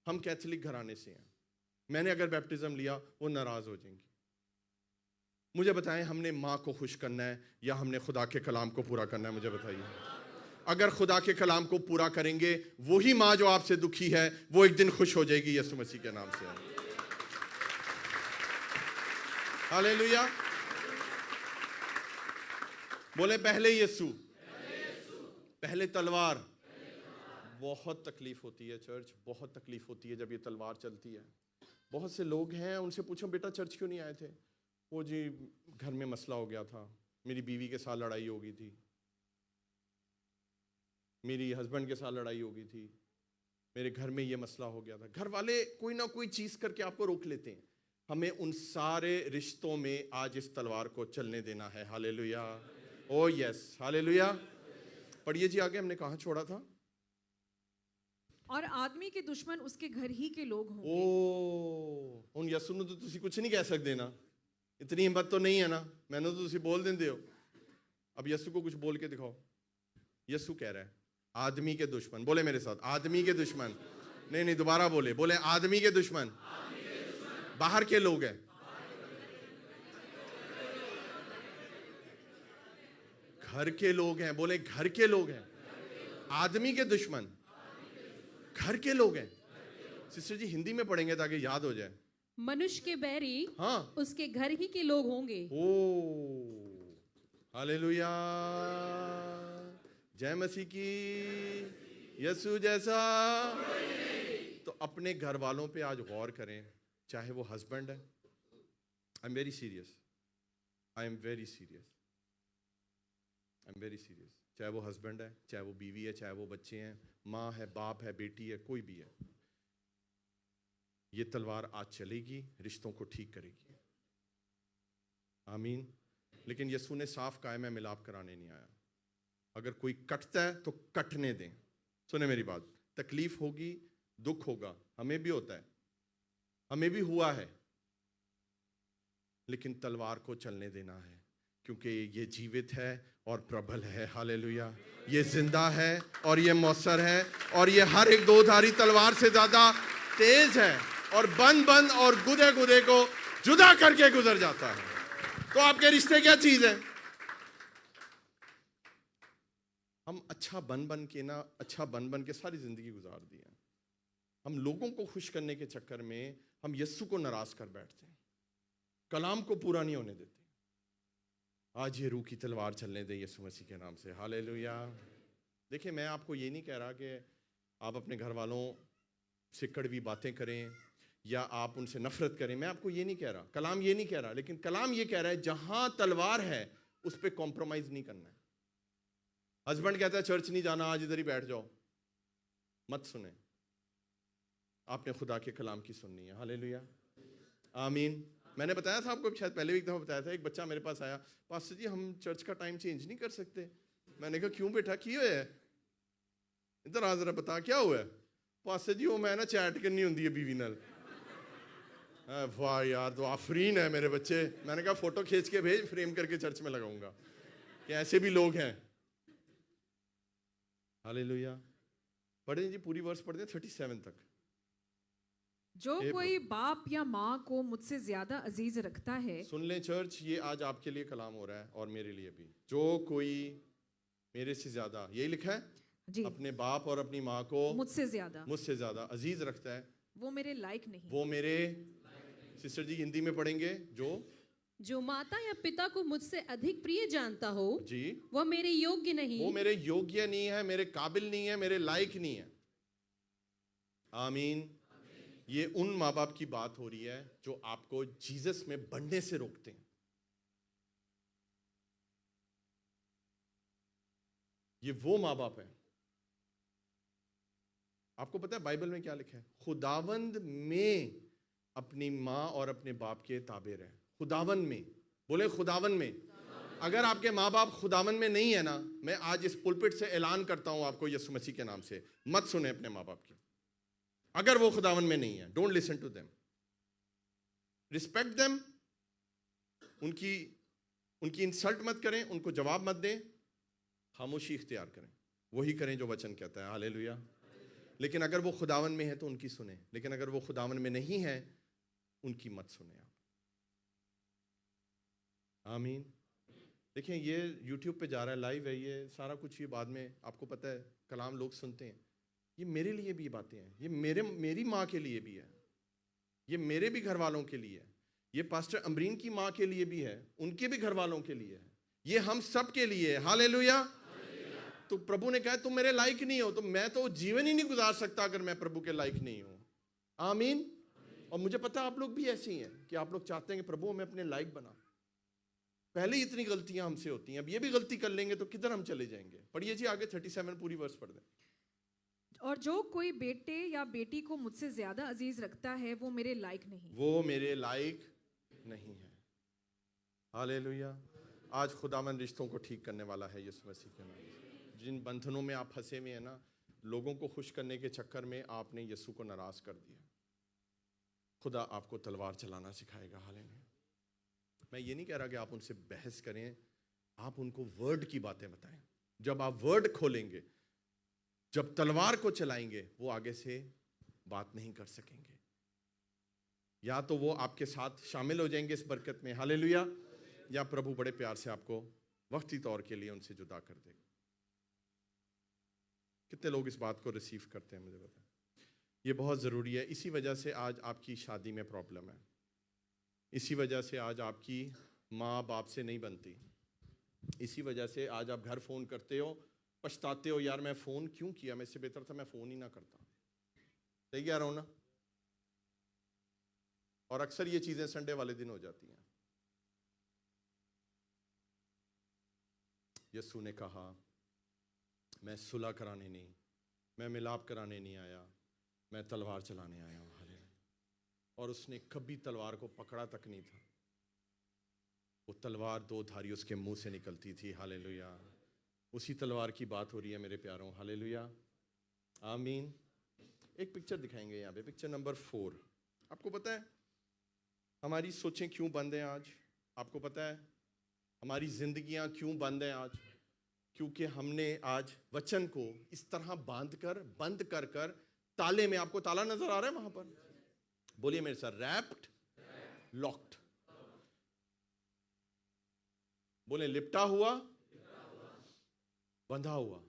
हम कैथोलिक घराने से हैं, मैंने अगर बैप्टिज्म लिया वो नाराज हो जाएंगी। मुझे बताएं, हमने माँ को खुश करना है या हमने खुदा के कलाम को पूरा करना है? मुझे बताइए। अगर खुदा के कलाम को पूरा करेंगे, वही माँ जो आपसे दुखी है वो एक दिन खुश हो जाएगी यीशु मसीह के नाम से। हालेलुया। बोले पहले यीशु, पहले तलवार। बहुत तकलीफ होती है चर्च, बहुत तकलीफ होती है जब ये तलवार चलती है। बहुत से लोग हैं, उनसे पूछो बेटा चर्च क्यों नहीं आए थे? वो जी घर में मसला हो गया था, मेरी बीवी के साथ लड़ाई हो गई थी, मेरी हस्बैंड के साथ लड़ाई हो गई थी, मेरे घर में ये मसला हो गया था। घर वाले कोई ना कोई चीज करके आपको रोक लेते हैं। हमें उन सारे रिश्तों में आज इस तलवार को चलने देना है। हालेलुया, ओ यस, हालेलुया। पढ़िए जी आगे, हमने कहाँ छोड़ा था? और आदमी के दुश्मन उसके घर ही के लोग होंगे। ओ हुन यसू ਨੂੰ तो ਤੁਸੀਂ कुछ नहीं कह सकते ना, इतनी हिम्मत तो नहीं है ना, मैंने तो ਤੁਸੀਂ बोल देंगे हो। अब यसू को कुछ बोल के दिखाओ। यसू कह रहा है आदमी के दुश्मन, बोले मेरे साथ, आदमी के दुश्मन। नहीं, दोबारा बोले आदमी के दुश्मन बाहर के लोग हैं। घर के लोग हैं, बोले घर के लोग हैं। आदमी के दुश्मन घर के लोग हैं। सिस्टर जी हिंदी में पढ़ेंगे ताकि याद हो जाए। मनुष्य के बैरी हाँ, उसके घर ही के लोग होंगे। ओ हालेलुया, जय मसीह की। यीशु जैसा। तो अपने घर वालों पे आज गौर करें, चाहे वो हस्बैंड है, I am very serious, I am very serious, I am very serious. चाहे वो हस्बैंड है, चाहे वो बीवी है, चाहे वो बच्चे हैं, माँ है, बाप है, बेटी है, कोई भी है, ये तलवार आज चलेगी, रिश्तों को ठीक करेगी। आमीन। लेकिन यीशु ने साफ कहा है, मैं मिलाप कराने नहीं आया। अगर कोई कटता है तो कटने दें। सुने मेरी बात, तकलीफ होगी, दुख होगा, हमें भी होता है, हमें भी हुआ है, लेकिन तलवार को चलने देना है, क्योंकि ये जीवित है और प्रबल है। हालेलुया, ये जिंदा है और ये मौसर है और ये हर एक दोधारी तलवार से ज्यादा तेज है और बंद और गुदे को जुदा करके गुजर जाता है। तो आपके रिश्ते क्या चीज है? हम अच्छा बन के सारी जिंदगी गुजार दी है। हम लोगों को खुश करने के चक्कर में हम यीशु को नाराज कर बैठते हैं, कलाम को पूरा नहीं होने देते। आज ये रूह की तलवार चलने दे यीशु मसीह के नाम से। हालेलुया। देखिए, मैं आपको ये नहीं कह रहा कि आप अपने घर वालों से कड़वी बातें करें या आप उनसे नफरत करें, मैं आपको ये नहीं कह रहा, कलाम ये नहीं कह रहा। लेकिन कलाम ये कह रहा है जहां तलवार है उस पर कॉम्प्रोमाइज नहीं करना है। हस्बैंड कहता है चर्च नहीं जाना, आज इधर ही बैठ जाओ, मत सुने, आपने खुदा के कलाम की सुननी है। हालेलुया, आमीन। मैंने बताया था आपको, शायद पहले भी एक दफा बताया था, एक बच्चा मेरे पास आया, पास्टर जी हम चर्च का टाइम चेंज नहीं कर सकते। मैंने कहा क्यों बेटा, की हुआ है, इधर आ जरा बता क्या हुआ है। पास्टर जी वो मैं ना चैट करनी होंगी है बीवी नाल। वाह यार, तो आफरीन है मेरे बच्चे। मैंने कहा फोटो खींच के भेज, फ्रेम करके चर्च में लगाऊंगा कि ऐसे भी लोग हैं। हालेलुया। पढ़े जी, पूरी वर्स पढ़ दें 37 तक। जो कोई बाप या माँ को मुझसे ज्यादा अजीज रखता है, सुन लें चर्च, ये आज आपके लिए कलाम हो रहा है और मेरे लिए भी। जो कोई मेरे से ज्यादा, यही लिखा है जी, अपने बाप और अपनी माँ को मुझसे ज्यादा अजीज रखता है, वो मेरे लायक नहीं। वो मेरे, सिस्टर जी हिंदी में पढ़ेंगे, जो माता या पिता को मुझसे अधिक प्रिय जानता हो जी, वह मेरे योग्य नहीं, वो मेरे योग्य नहीं है, मेरे काबिल नहीं है, मेरे लायक नहीं है। आमीन। ये उन माँ बाप की बात हो रही है जो आपको जीसस में बढ़ने से रोकते हैं। ये वो माँ बाप है। आपको पता है बाइबल में क्या लिखा है? खुदावंद में अपनी माँ और अपने बाप के ताबे रहे। खुदावंद में, बोले खुदावंद में। अगर आपके माँ बाप खुदावंद में नहीं है ना, मैं आज इस पुलपिट से ऐलान करता हूं आपको यीशु मसीह के नाम से, मत सुने अपने माँ बाप की। अगर वो खुदावंद में नहीं है, don't listen to them, respect them, उनकी इंसल्ट मत करें, उनको जवाब मत दें, खामोशी इख्तियार करें, वही करें जो वचन कहता है। हालेलुया। लेकिन अगर वो खुदावंद में है तो उनकी सुने, लेकिन अगर वो खुदावंद में नहीं है उनकी मत सुने आप। आमीन। देखिए ये YouTube पे जा रहा है, लाइव है, ये सारा कुछ, ये बाद में आपको पता है कलाम लोग सुनते हैं। ये मेरे लिए भी बातें हैं, ये मेरी माँ के लिए भी है, ये मेरे भी घर वालों के लिए है, ये पास्टर अमरीन की माँ के लिए भी है, उनके भी घर वालों के लिए है, ये हम सब के लिए है। हालेलुया। तो प्रभु ने कहा तुम मेरे लायक नहीं हो, तो मैं तो जीवन ही नहीं गुजार सकता अगर मैं प्रभु के लायक नहीं हूं। आमीन। और मुझे पता है आप लोग भी ऐसे ही हैं कि आप लोग चाहते हैं कि प्रभु हमें अपने लायक बना। पहले ही इतनी गलतियां हमसे होती हैं, अब ये भी गलती कर लेंगे तो किधर हम चले जाएंगे। पढ़िए जी आगे 37 पूरी वर्ष पढ़ दें। और जो कोई बेटे या बेटी को मुझसे ज्यादा अजीज रखता है वो मेरे लायक नहीं, वो मेरे लायक नहीं है। हालेलुया। आज खुदावंद रिश्तों को ठीक करने वाला है यीशु मसीह के नाम से। जिन बंधनों में आप फंसे हुए हैं ना, लोगों को खुश करने के चक्कर में आपने यीशु को नाराज कर दिया, खुदा आपको तलवार चलाना सिखाएगा। हालेलुया। मैं ये नहीं कह रहा कि आप उनसे बहस करें, आप उनको वर्ड की बातें बताएं। जब आप वर्ड खोलेंगे, जब तलवार को चलाएंगे, वो आगे से बात नहीं कर सकेंगे, या तो वो आपके साथ शामिल हो जाएंगे इस बरकत में। हालेलुया। या प्रभु बड़े प्यार से आपको वक्ती तौर के लिए उनसे जुदा कर देगा। कितने लोग इस बात को रिसीव करते हैं मुझे बताएं। ये बहुत ज़रूरी है। इसी वजह से आज आपकी शादी में प्रॉब्लम है, इसी वजह से आज आपकी माँ बाप से नहीं बनती, इसी वजह से आज आप घर फ़ोन करते हो, पछताते हो, यार मैं फ़ोन क्यों किया, मैं इससे बेहतर था मैं फ़ोन ही ना करता। सही कह रहा हूँ ना? और अक्सर ये चीज़ें संडे वाले दिन हो जाती हैं। यीशु ने कहा मैं सुलह कराने नहीं, मैं मिलाप कराने नहीं आया, मैं तलवार चलाने आया हूँ। और उसने कभी तलवार को पकड़ा तक नहीं था। वो तलवार दो धारी उसके मुंह से निकलती थी। हालेलुया। उसी तलवार की बात हो रही है मेरे प्यारों। हालेलुया। आमीन। एक पिक्चर दिखाएंगे यहाँ पे, पिक्चर नंबर 4। आपको पता है हमारी सोचें क्यों बंद हैं आज? आपको पता है हमारी जिंदगियां क्यों बंद हैं आज? क्योंकि हमने आज वचन को इस तरह बंद कर ताले में, आपको ताला नजर आ रहा है वहां पर? बोलिए मेरे साथ, रैप्ड, लॉक्ड। बोले लिपटा हुआ, बंधा हुआ,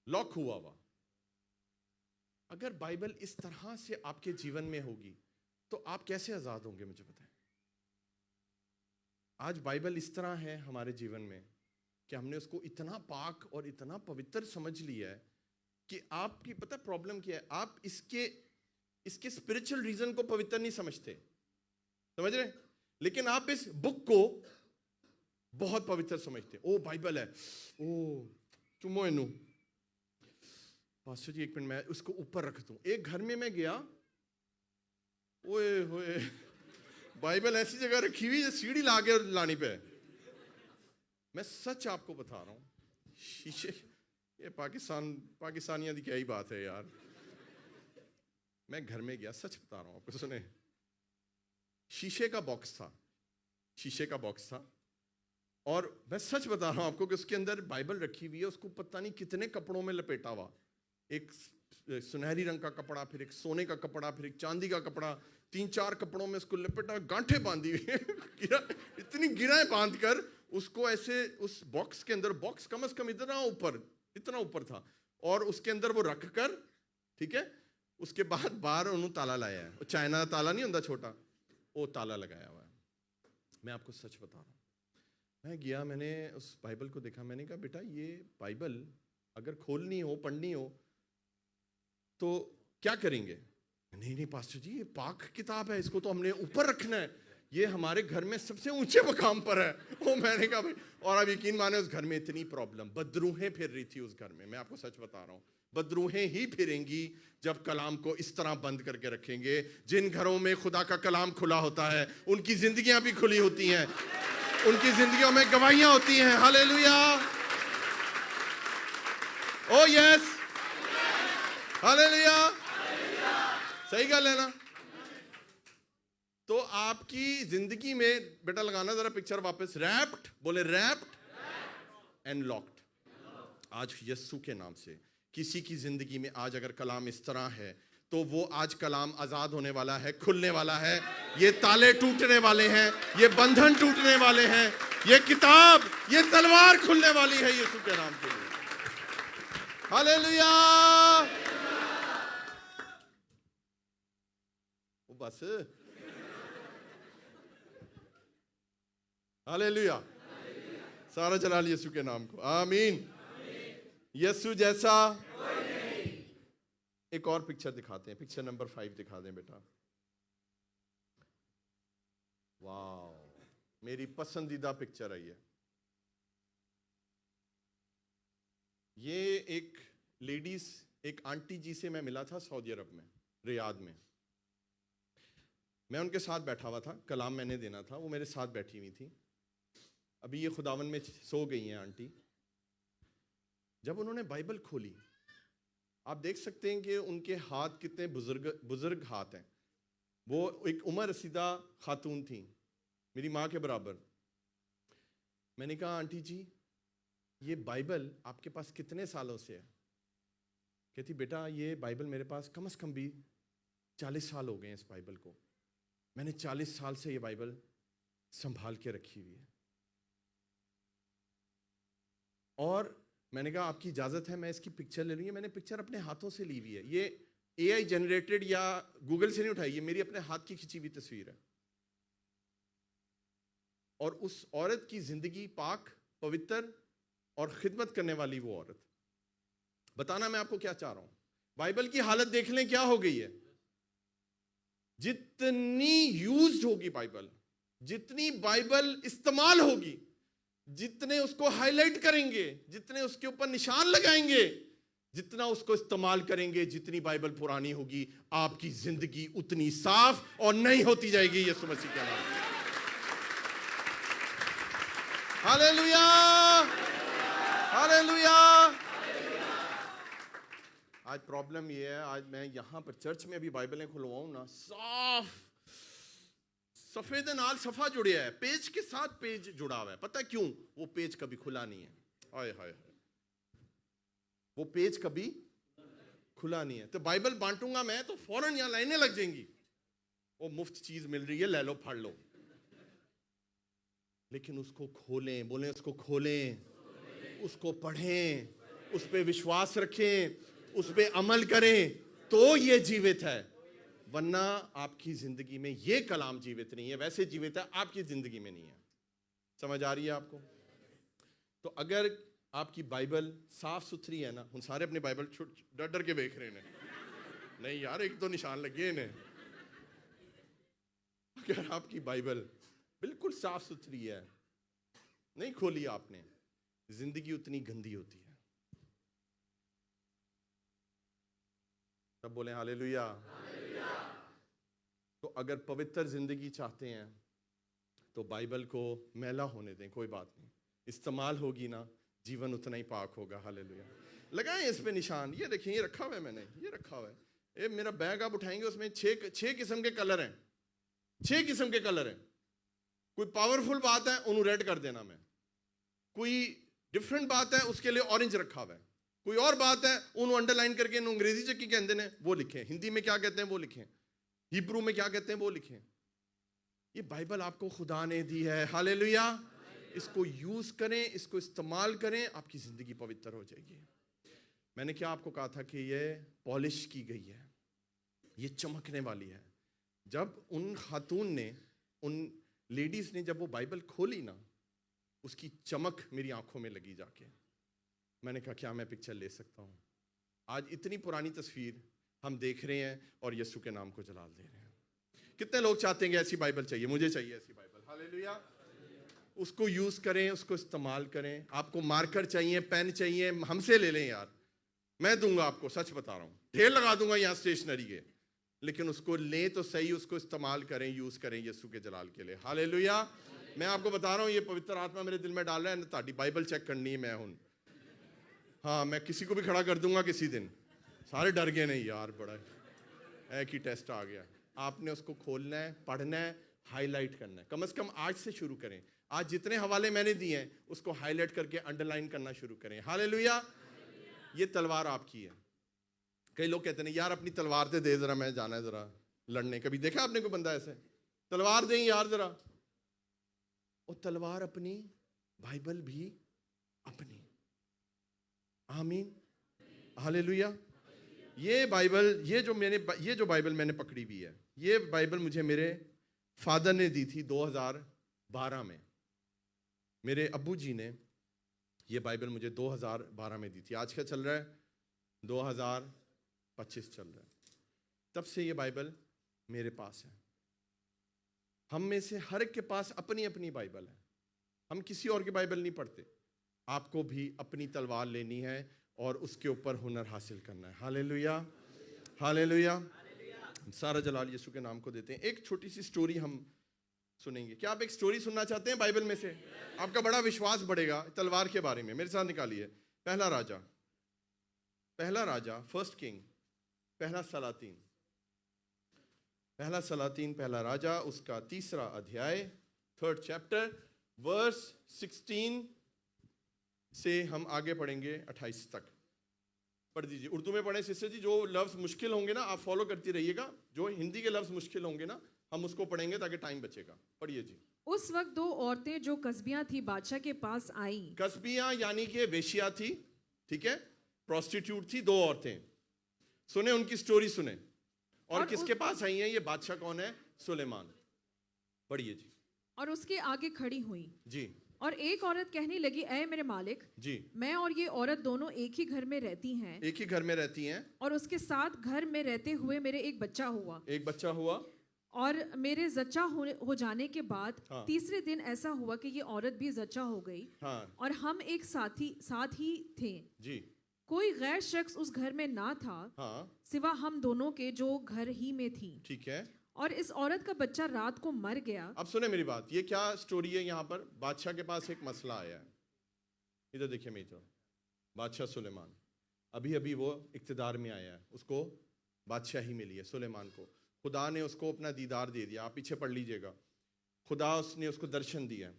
लॉक हुआ। अगर बाइबल इस तरह से आपके जीवन में होगी तो आप कैसे आजाद होंगे मुझे बताएं। आज बाइबल इस तरह है हमारे जीवन में कि हमने उसको इतना पाक और इतना पवित्र समझ लिया है कि आपकी पता प्रॉब्लम क्या है, आप इसके स्पिरिचुअल रीजन को पवित्र नहीं समझते, समझ रहे? लेकिन आप इस बुक को बहुत पवित्र समझते। ओ बाइबल है, ओ चुमो इनू पास्टर जी, एक मिनट मैं उसको ऊपर रख दूं। एक घर में मैं गया, ओए होए, बाइबल ऐसी जगह रखी हुई है सीढ़ी लाके लानी पे। मैं सच आपको बता रहा हूं, शीशे, ये पाकिस्तानियों की क्या ही बात है यार। मैं घर में गया, सच बता रहा हूं आपको, सुने, शीशे का बॉक्स था और मैं सच बता रहा हूं आपको कि उसके अंदर बाइबल रखी हुई है, उसको पता नहीं कितने कपड़ों में लपेटा हुआ, एक सुनहरी रंग का कपड़ा, फिर एक सोने का कपड़ा, फिर एक चांदी का कपड़ा, 3-4 कपड़ों में उसको लपेटा, गांठें बांधी हुई है इतनी गिराएं बांध कर उसको ऐसे उस बॉक्स के अंदर, बॉक्स कम से कम इतना ऊपर था, और उसके अंदर वो रख कर, ठीक है, उसके बाद बाहर उन्होंने ताला लाया है, चाइना ताला नहीं होता छोटा, वो ताला लगाया हुआ है। मैं आपको सच बता रहा हूँ, मैं गया, मैंने उस बाइबल को देखा, मैंने कहा बेटा ये बाइबल अगर खोलनी हो, पढ़नी हो तो क्या करेंगे? नहीं पास्टर जी ये पाक किताब है, इसको तो हमने ऊपर रखना है। ये हमारे घर में सबसे ऊंचे मकाम पर है। वो मैंने कहा भाई, और अब यकीन माने उस घर में इतनी प्रॉब्लम, बदरूहें फिर रही थी उस घर में। मैं आपको सच बता रहा हूँ, बदरूहें ही फिरेंगी जब कलाम को इस तरह बंद करके रखेंगे। जिन घरों में खुदा का कलाम खुला होता है उनकी जिंदगियां भी खुली होती हैं, उनकी जिंदगियों में गवाहियां होती हैं। हालेलुया, ओ यस, हालेलुया, सही गल है ना। तो आपकी जिंदगी में, बेटा लगाना जरा पिक्चर वापस, रैप्ड, बोले रैप्ड एंड लॉक्ड। आज यीशु के नाम से किसी की जिंदगी में आज अगर कलाम इस तरह है तो वो आज कलाम आजाद होने वाला है, खुलने वाला है। ये ताले टूटने वाले हैं, ये बंधन टूटने वाले हैं, ये किताब, ये तलवार खुलने वाली है यीशु के नाम के लिए। हालेलुया, वो बस, हालेलुया, सारा जलाल यीशु के नाम को, आमीन। यीशु जैसा एक और पिक्चर दिखाते हैं, पिक्चर नंबर 5 दिखा दें बेटा। वाह, मेरी पसंदीदा पिक्चर है ये एक लेडीज, एक आंटी जी से मैं मिला था सऊदी अरब में, रियाद में। मैं उनके साथ बैठा हुआ था, कलाम मैंने देना था, वो मेरे साथ बैठी हुई थी। अभी ये खुदावन में सो गई हैं आंटी। जब उन्होंने बाइबल खोली, आप देख सकते हैं कि उनके हाथ कितने बुजुर्ग हाथ हैं। वो एक उम्र रसीदा खातून थी, मेरी माँ के बराबर। मैंने कहा आंटी जी, ये बाइबल आपके पास कितने सालों से है? कहती बेटा ये बाइबल मेरे पास कम से कम भी 40 साल हो गए हैं इस बाइबल को। मैंने 40 साल से ये बाइबल संभाल के रखी हुई है। और मैंने कहा आपकी इजाज़त है मैं इसकी पिक्चर ले लूँगी। मैंने पिक्चर अपने हाथों से ली हुई है, ये AI जनरेटेड या गूगल से नहीं उठाई, ये मेरी अपने हाथ की खिंची हुई तस्वीर है। और उस औरत की जिंदगी पाक, पवित्र और खिदमत करने वाली वो औरत। बताना मैं आपको क्या चाह रहा हूं, बाइबल की हालत देख लें क्या हो गई है। जितनी यूज्ड होगी बाइबल, जितनी बाइबल इस्तेमाल होगी, जितने उसको हाईलाइट करेंगे, जितने उसके ऊपर निशान लगाएंगे, जितना उसको इस्तेमाल करेंगे, जितनी बाइबल पुरानी होगी, आपकी जिंदगी उतनी साफ और नई होती जाएगी यीशु मसीह के नाम। Hallelujah, hallelujah. आज प्रॉब्लम ये है, आज मैं यहां पर चर्च में अभी बाइबलें खुलवाऊं ना, साफ सफेद नाल सफा जुड़िया है, पेज के साथ पेज जुड़ा हुआ है। पता है क्यों? वो पेज कभी खुला नहीं है। हाय हाय, वो पेज कभी खुला नहीं है। तो बाइबल बांटूंगा मैं तो फौरन यहां लाइनें लग जाएंगी, वो मुफ्त चीज मिल रही है, ले लो, फाड़ लो। लेकिन उसको खोलें, बोलें उसको खोलें, उसको पढ़ें, उस पे विश्वास रखें, उस पे अमल करें, तो ये जीवित है। वरना आपकी जिंदगी में ये कलाम जीवित नहीं है, वैसे जीवित है, आपकी जिंदगी में नहीं है। समझ आ रही है आपको? तो अगर आपकी बाइबल साफ सुथरी है ना, हम सारे अपनी बाइबल डर डर के देख रहे हैं, नहीं यार एक तो निशान लगे इन्हें। अगर आपकी बाइबल बिल्कुल साफ सुथरी है, नहीं खोली आपने, जिंदगी उतनी गंदी होती है। तब बोले हालेलुया। तो अगर पवित्र जिंदगी चाहते हैं तो बाइबल को मैला होने दें, कोई बात नहीं, इस्तेमाल होगी ना, जीवन उतना ही पाक होगा। हालेलुया। लगाएं इस पे निशान, ये देखिए, ये रखा हुआ है मैंने, ये रखा हुआ है। ये मेरा बैग आप उठाएंगे, उसमें 6 किस्म के कलर हैं, 6 किस्म के कलर हैं। कोई पावरफुल बात है उन्हें रेड कर देना, मैं कोई डिफरेंट बात है उसके लिए ऑरेंज रखा हुआ है, कोई और बात है उन्हें अंडरलाइन करके अंग्रेजी च की कहते हैं वो लिखें, हिंदी में क्या कहते हैं वो लिखें, हिब्रू में क्या कहते हैं वो लिखें। ये बाइबल आपको खुदा ने दी है। हालेलुया। इसको यूज करें, इसको इस्तेमाल करें, आपकी जिंदगी पवित्र हो जाएगी। मैंने क्या आपको कहा था कि ये पॉलिश की गई है, ये चमकने वाली है। जब उन खातून ने, उन लेडीज ने जब वो बाइबल खोली ना, उसकी चमक मेरी आंखों में लगी जाके। मैंने कहा क्या मैं पिक्चर ले सकता हूँ? आज इतनी पुरानी तस्वीर हम देख रहे हैं और यीशु के नाम को जलाल दे रहे हैं। कितने लोग चाहते हैं कि ऐसी बाइबल चाहिए? मुझे चाहिए ऐसी बाइबल। हालेलुया। उसको यूज करें, उसको इस्तेमाल करें। आपको मार्कर चाहिए, पेन चाहिए, हमसे ले लें यार, मैं दूंगा आपको, सच बता रहा हूँ, ढेर लगा दूंगा यहाँ स्टेशनरी के, लेकिन उसको लें तो सही, उसको इस्तेमाल करें, यूज करें यीशु के जलाल के लिए। हालेलुया। मैं आपको बता रहा हूँ, ये पवित्र आत्मा मेरे दिल में डाल रहा है, ताकि बाइबल चेक करनी है मैं हूँ। हाँ, मैं किसी को भी खड़ा कर दूंगा किसी दिन। सारे डर गए, नहीं यार बड़ा एक ही टेस्ट आ गया। आपने उसको खोलना है, पढ़ना है, हाईलाइट करना है। कम से कम आज से शुरू करें। आज जितने हवाले मैंने दिए हैं उसको हाईलाइट करके अंडरलाइन करना शुरू करें। हालेलुया। ये तलवार आपकी है। कई लोग कहते हैं यार अपनी तलवार दे जरा, मैं जाना है जरा लड़ने। कभी देखा आपने कोई बंदा ऐसे? तलवार दें यार जरा। और तलवार अपनी, बाइबल भी अपनी। आमीन। हालेलुया। ये जो बाइबल मैंने पकड़ी हुई है, ये बाइबल मुझे मेरे फादर ने दी थी 2012 में। मेरे अब्बू जी ने ये बाइबल मुझे 2012 में दी थी। आज क्या चल रहा है? 2025 चल रहा है। तब से ये बाइबल मेरे पास है। हम में से हर एक के पास अपनी अपनी बाइबल है। हम किसी और की बाइबल नहीं पढ़ते। आपको भी अपनी तलवार लेनी है और उसके ऊपर हुनर हासिल करना है। हालेलुया। हालेलुया। सारा जलाल यीशु के नाम को देते हैं। एक छोटी सी स्टोरी हम सुनेंगे। क्या आप एक स्टोरी सुनना चाहते हैं बाइबल में से? आपका बड़ा विश्वास बढ़ेगा तलवार के बारे में। मेरे साथ निकालिए पहला राजा, फर्स्ट किंग, पहला सलातीन, पहला राजा, उसका 3रा अध्याय, 3rd चैप्टर, वर्स 16 से हम आगे पढ़ेंगे 28 तक। पढ़ दीजिए। उर्दू में पढ़ें सिस्टर जी। जो लफ्ज मुश्किल होंगे ना आप फॉलो करती रहिएगा। जो हिंदी के लफ्ज मुश्किल होंगे ना हम उसको पढ़ेंगे ताकि टाइम बचेगा। पढ़िए जी। उस वक्त 2 औरतें जो कसबियां थी बादशाह के पास आईं। कसबियां यानी कि वेश्या थी, ठीक है, प्रोस्टिट्यूट थी। 2 औरतें, सुने उनकी स्टोरी सुने। और किसके पास आई हैं? ये बादशाह कौन है? सुलेमान। पढ़िए जी। और उसके आगे खड़ी हुई जी। और एक औरत कहने लगी, ऐ मेरे मालिक जी, मैं और ये औरत दोनों एक ही घर में रहती हैं, एक ही घर में रहती हैं, और उसके साथ घर में रहते हुए मेरे एक बच्चा हुआ, और मेरे जच्चा हो जाने के बाद हाँ। 3रे दिन ऐसा हुआ कि ये औरत भी जच्चा हो गई। हाँ और हम एक साथ ही थे। जी, कोई गैर शख्स उस घर में ना था, हाँ सिवा हम दोनों के जो घर ही में थी। ठीक है। और इस औरत का बच्चा रात को मर गया। अब सुने मेरी बात। ये क्या स्टोरी है? यहाँ पर बादशाह के पास एक मसला आया है। इधर देखिए मेरी तरफ। बादशाह सुलेमान अभी अभी वो इक्तदार में आया है, उसको बादशाही मिली है सुलेमान को। खुदा ने उसको अपना दीदार दे दिया। आप पीछे पढ़ लीजिएगा। खुदा उसने उसको दर्शन दिया।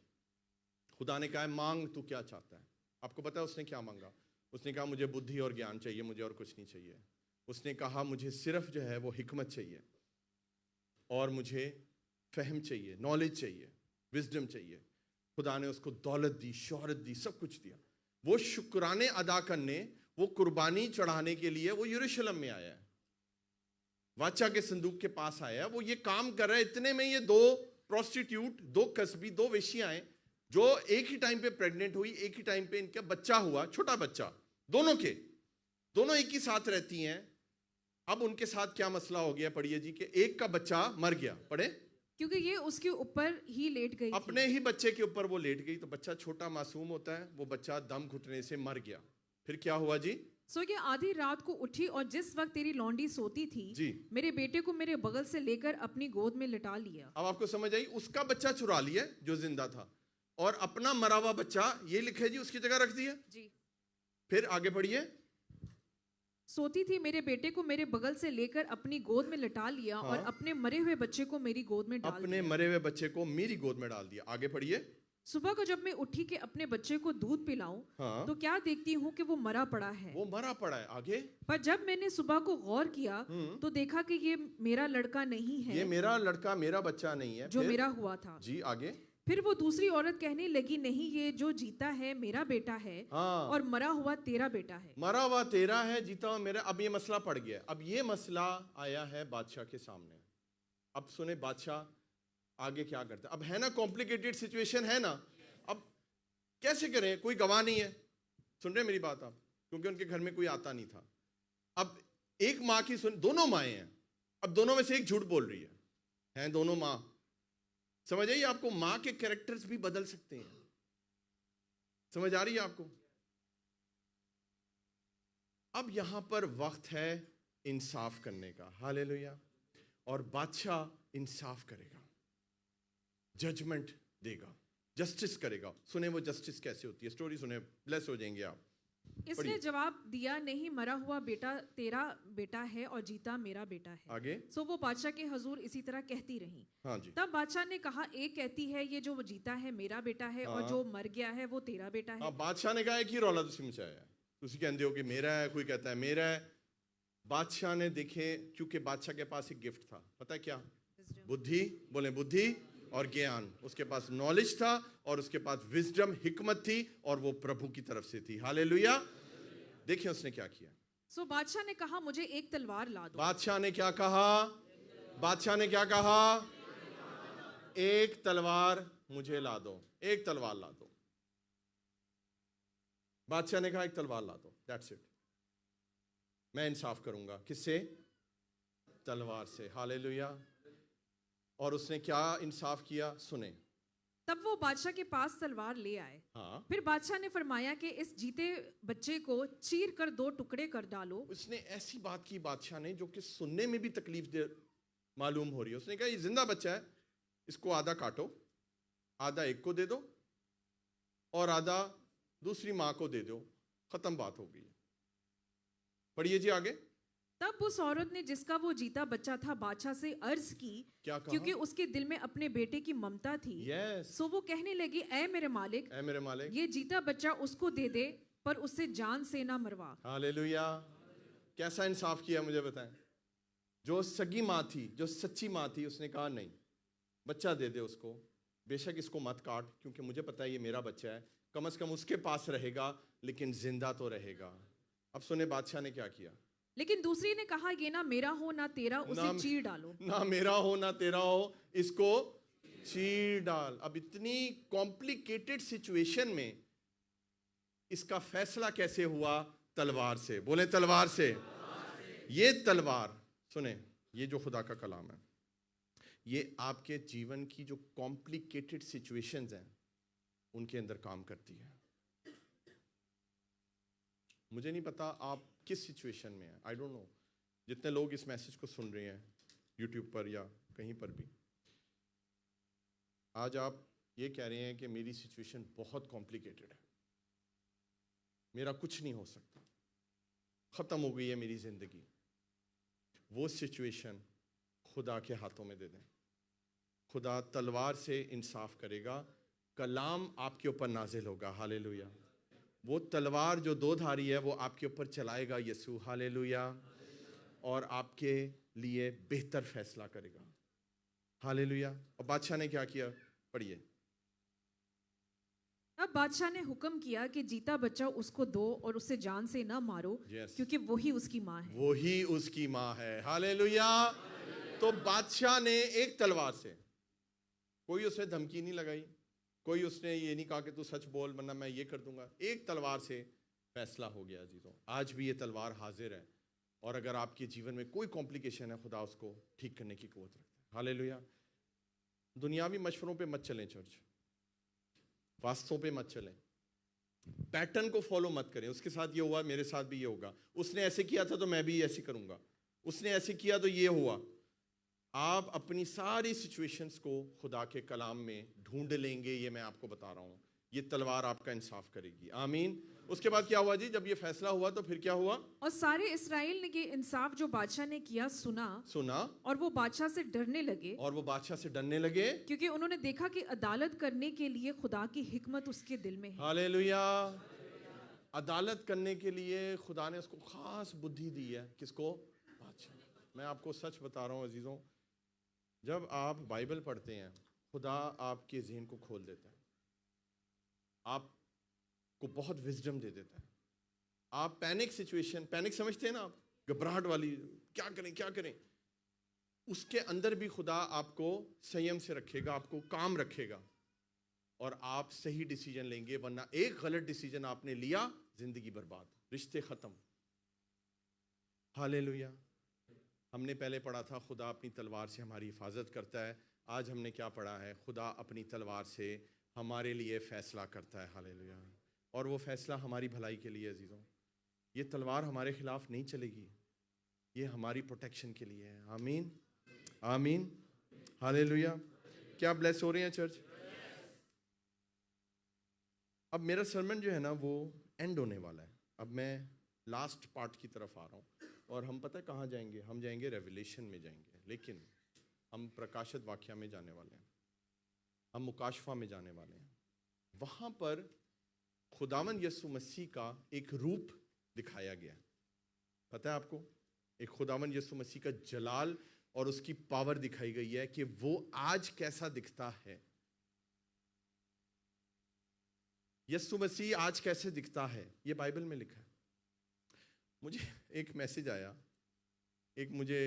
खुदा ने कहा मांग तू क्या चाहता है। आपको पता है उसने क्या मांगा? उसने कहा मुझे बुद्धि और ज्ञान चाहिए, मुझे और कुछ नहीं चाहिए। उसने कहा मुझे सिर्फ जो है वो हिकमत चाहिए, और मुझे फहम चाहिए, नॉलेज चाहिए, विजडम चाहिए। खुदा ने उसको दौलत दी, शोहरत दी, सब कुछ दिया। वो शुक्राने अदा करने, वो कुर्बानी चढ़ाने के लिए वो यरूशलेम में आया है, बादशाह के संदूक के पास आया है। वो ये काम कर रहा है। इतने में ये 2 प्रोस्टिट्यूट, 2 कसबी, 2 वेश्याएं जो एक ही टाइम पे प्रेग्नेंट हुई, एक ही टाइम पे इनका बच्चा हुआ, छोटा बच्चा, दोनों एक ही साथ रहती हैं। अब उनके साथ क्या मसला हो गया? पढ़िए जी। कि एक का बच्चा मर गया। पढ़े। क्योंकि ये उसके ऊपर ही लेट गई अपने ही बच्चे के ऊपर वो लेट गई। तो बच्चा छोटा मासूम होता है, वो बच्चा दम घुटने से मर गया। फिर क्या हुआ जी? सो ये आधी रात को उठी, और जिस वक्त तेरी लौंडी सोती थी जी, मेरे बेटे को मेरे बगल से लेकर अपनी गोद में लिटा लिया। अब आपको समझ आई? उसका बच्चा चुरा लिया जो जिंदा था, और अपना मरा हुआ बच्चा ये लिखे जी उसकी जगह रख दिया जी। फिर आगे बढ़िए। सोती थी, मेरे बेटे को मेरे बगल से लेकर अपनी गोद में लिटा लिया। हाँ। और अपने मरे हुए बच्चे को मेरी गोद में डाल अपने दिया। मरे हुए बच्चे को मेरी गोद में डाल दिया। आगे पढ़िए। सुबह को जब मैं उठी कि अपने बच्चे को दूध पिलाऊं, हाँ। तो क्या देखती हूँ कि वो मरा पड़ा है। वो मरा पड़ा है। आगे। पर जब मैंने सुबह को गौर किया तो देखा कि ये मेरा लड़का नहीं है, ये मेरा लड़का, मेरा बच्चा नहीं है जो फिर? मेरा हुआ था। जी आगे। फिर वो दूसरी औरत कहने लगी, नहीं, ये जो जीता है मेरा बेटा है, हाँ। और मरा हुआ तेरा बेटा है। मरा हुआ तेरा है, जीता हुआ मेरा। अब ये मसला पड़ गया। अब ये मसला आया है बादशाह के सामने। अब सुने बादशाह आगे क्या करता है। अब है ना कॉम्प्लिकेटेड सिचुएशन है ना। अब कैसे करें? कोई गवाह नहीं है। सुन रहे मेरी बात आप? क्योंकि उनके घर में कोई आता नहीं था। अब एक माँ की सुन, दोनों माएँ हैं। अब दोनों में से एक झूठ बोल रही हैं दोनों माँ। समझ आइए आपको, माँ के कैरेक्टर्स भी बदल सकते हैं। समझ आ रही है आपको? अब यहां पर वक्त है इंसाफ करने का। हालेलुया। और बादशाह इंसाफ करेगा, जजमेंट देगा, जस्टिस करेगा। सुने वो जस्टिस कैसे होती है, स्टोरी सुने, ब्लेस हो जाएंगे आप। इसने पढ़िए। जवाब दिया, नहीं, मरा हुआ बेटा तेरा बेटा है और जीता मेरा बेटा है। आगे। सो वो बादशाह के हजूर इसी तरह कहती रही। हाँ जी। तब बादशाह ने कहा, एक कहती है ये जो जीता है मेरा बेटा है और हाँ। जो मर गया है वो तेरा बेटा है। हाँ, बादशाह ने कहा है कि रौला तुसी मचाया है, तुसी कहते हो कि मेरा है, कोई कहता है मेरा है। बादशाह ने देखे, क्योंकि बादशाह के पास एक गिफ्ट था, पता है क्या? बुद्धि, बोले बुद्धि और ज्ञान। उसके पास नॉलेज था और उसके पास विजडम, हिकमत थी, और वो प्रभु की तरफ से थी। हालेलुया। देखिए उसने क्या किया। सो बादशाह ने कहा, मुझे एक तलवार ला दो। बादशाह ने क्या कहा? बादशाह ने क्या कहा? एक तलवार मुझे ला दो, एक तलवार ला दो। बादशाह ने कहा एक तलवार ला दो, दैट्स इट। मैं इंसाफ करूंगा। किससे? तलवार से। हालेलुया। और उसने क्या इंसाफ किया? सुने। तब वो बादशाह के पास तलवार ले आए। हाँ। फिर बादशाह ने फरमाया कि इस जीते बच्चे को चीर कर 2 टुकड़े कर डालो। उसने ऐसी बात की बादशाह ने जो कि सुनने में भी तकलीफ दे मालूम हो रही है। उसने कहा ये जिंदा बच्चा है, इसको आधा काटो, आधा एक को दे दो और आधा दूसरी माँ को दे दो, खत्म बात हो गई। पढ़िए जी आगे। तब उस औरत ने जिसका वो जीता बच्चा था बादशाह से अर्ज की, क्या कहा? क्योंकि उसके दिल में अपने बेटे की ममता थी। यस। सो वो कहने लगी, ऐ मेरे मालिक, ऐ मेरे मालिक, ये जीता बच्चा उसको दे दे, पर उससे जान से ना मरवा। हालेलुया। कैसा इंसाफ किया मुझे बताएं। जो सगी माँ थी, जो सच्ची माँ थी, उसने कहा नहीं, बच्चा दे दे उसको, बेशक इसको मत काट, क्योंकि मुझे पता है ये मेरा बच्चा है, कम से कम उसके पास रहेगा लेकिन जिंदा तो रहेगा। अब सुने बादशाह ने क्या किया। लेकिन दूसरी ने कहा, ये ना मेरा हो ना तेरा, उसे ना- चीर डालो। ना मेरा हो ना तेरा हो, इसको चीर डाल। अब इतनी कॉम्प्लिकेटेड सिचुएशन में इसका फैसला कैसे हुआ? तलवार से। बोले तलवार से। ये तलवार, सुने, ये जो खुदा का कलाम है, ये आपके जीवन की जो कॉम्प्लिकेटेड सिचुएशंस हैं उनके अंदर काम करती है। मुझे नहीं पता आप किस सिचुएशन में हैं, आई डोंट नो। जितने लोग इस मैसेज को सुन रहे हैं यूट्यूब पर या कहीं पर भी, आज आप ये कह रहे हैं कि मेरी सिचुएशन बहुत कॉम्प्लिकेटेड है, मेरा कुछ नहीं हो सकता, ख़त्म हो गई है मेरी ज़िंदगी। वो सिचुएशन खुदा के हाथों में दे दें। खुदा तलवार से इंसाफ करेगा, कलाम आपके ऊपर नाजिल होगा। हालेलुया। वो तलवार जो 2 धारी है वो आपके ऊपर चलाएगा यीशु। हालेलुया। और आपके लिए बेहतर फैसला करेगा। हालेलुया। और बादशाह ने क्या किया? पढ़िए। अब बादशाह ने हुक्म किया कि जीता बच्चा उसको दो और उसे जान से ना मारो, Yes. क्योंकि वही उसकी माँ है। वो ही उसकी माँ है। हालेलुया। तो बादशाह ने एक तलवार से, कोई उसे धमकी नहीं लगाई, कोई उसने ये नहीं कहा कि तू सच बोल वरना मैं ये कर दूंगा। एक तलवार से फैसला हो गया। अजीजों, आज भी ये तलवार हाजिर है, और अगर आपके जीवन में कोई कॉम्प्लिकेशन है, खुदा उसको ठीक करने की क़ुव्वत रखता है। हालेलुया। दुनियावी मशवरों पे मत चलें चर्च, वास्तवों पे मत चलें, पैटर्न को फॉलो मत करें। उसके साथ ये हुआ, मेरे साथ भी ये होगा, उसने ऐसे किया था तो मैं भी ऐसे करूंगा, उसने ऐसे किया तो ये हुआ। आप अपनी सारी सिचुएशंस को खुदा के कलाम में ढूंढ लेंगे, ये मैं आपको बता रहा हूँ। ये तलवार आपका इंसाफ करेगी। आमीन। उसके बाद क्या हुआ जी? जब ये फैसला हुआ तो फिर क्या हुआ? और सारे इस्राएल ने ये इंसाफ जो बादशाह ने किया सुना, और वो बादशाह से डरने लगे, और वो बादशाह से डरने लगे, क्योंकि उन्होंने देखा कि अदालत करने के लिए खुदा की हिकमत उसके दिल में है। हालेलुया। अदालत करने के लिए खुदा ने उसको खास बुद्धि दी है। किसको? बादशाह। मैं आपको सच बता रहा हूँ अजीजों, जब आप बाइबल पढ़ते हैं, खुदा आपके ज़हन को खोल देता है, आपको बहुत विजडम दे देता है। आप पैनिक सिचुएशन, पैनिक समझते हैं ना आप, घबराहट वाली, क्या करें क्या करें, उसके अंदर भी खुदा आपको संयम से रखेगा, आपको काम रखेगा, और आप सही डिसीजन लेंगे। वरना एक गलत डिसीजन आपने लिया, जिंदगी बर्बाद, रिश्ते खत्म। हालेलुया। हमने पहले पढ़ा था खुदा अपनी तलवार से हमारी हिफाजत करता है। आज हमने क्या पढ़ा है? खुदा अपनी तलवार से हमारे लिए फ़ैसला करता है। हालेलुया। और वो फ़ैसला हमारी भलाई के लिए। अजीज़ों, ये तलवार हमारे खिलाफ नहीं चलेगी, ये हमारी प्रोटेक्शन के लिए है। आमीन, आमीन, हालेलुया। क्या ब्लेस हो रहे हैं चर्च? अब मेरा सरमन जो है ना वो एंड होने वाला है। अब मैं लास्ट पार्ट की तरफ आ रहा हूँ और हम पता है कहाँ जाएंगे? हम जाएंगे रेवलेशन में जाएंगे, लेकिन हम प्रकाशित वाक्या में जाने वाले हैं, हम मुकाशफा में जाने वाले हैं। वहाँ पर खुदावन यीशु मसीह का एक रूप दिखाया गया। पता है आपको? एक खुदावन यीशु मसीह का जलाल और उसकी पावर दिखाई गई है कि वो आज कैसा दिखता है। यीशु मसीह आज कैसे दिखता है, ये बाइबल में लिखा है। मुझे एक मैसेज आया, एक मुझे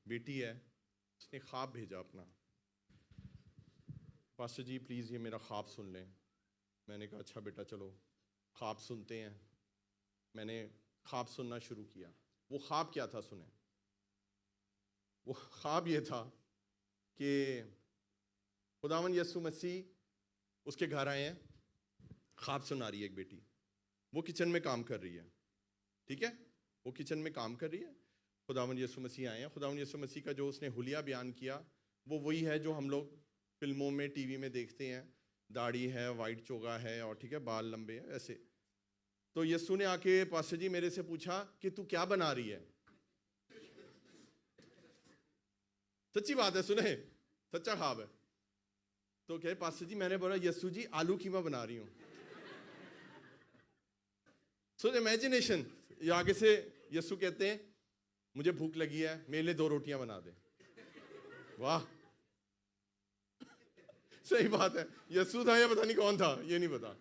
बेटी है, उसने ख्वाब भेजा अपना, पास्टर जी प्लीज़ ये मेरा ख्वाब सुन लें। मैंने कहा अच्छा बेटा चलो ख्वाब सुनते हैं। मैंने ख्वाब सुनना शुरू किया। वो ख्वाब क्या था सुने? वो ख्वाब ये था कि खुदावन यीशु मसीह उसके घर आए हैं, ख्वाब सुना रही है एक बेटी, वो किचन में काम कर रही है, ठीक है, वो किचन में काम कर रही है। खुदावन यीशु मसीह आए हैं। खुदावन यीशु मसीह का जो उसने हुलिया बयान किया वो वही है जो हम लोग फिल्मों में टीवी में देखते हैं। दाढ़ी है, वाइट चोगा है और ठीक है बाल लंबे हैं ऐसे। तो यीशु ने आके पास्टर जी मेरे से पूछा कि तू क्या बना रही है? सच्ची बात है, सुने, सच्चा ख्वाब है। तो कहे पास्टर जी मैंने बोला यीशु जी आलू कीमा बना रही हूं। सो इमेजिनेशन, ये आगे से यीशु कहते हैं मुझे भूख लगी है, मेरे लिए 2 रोटियां बना दे। वाह, सही बात है। यीशु था या पता नहीं कौन था, ये नहीं पता।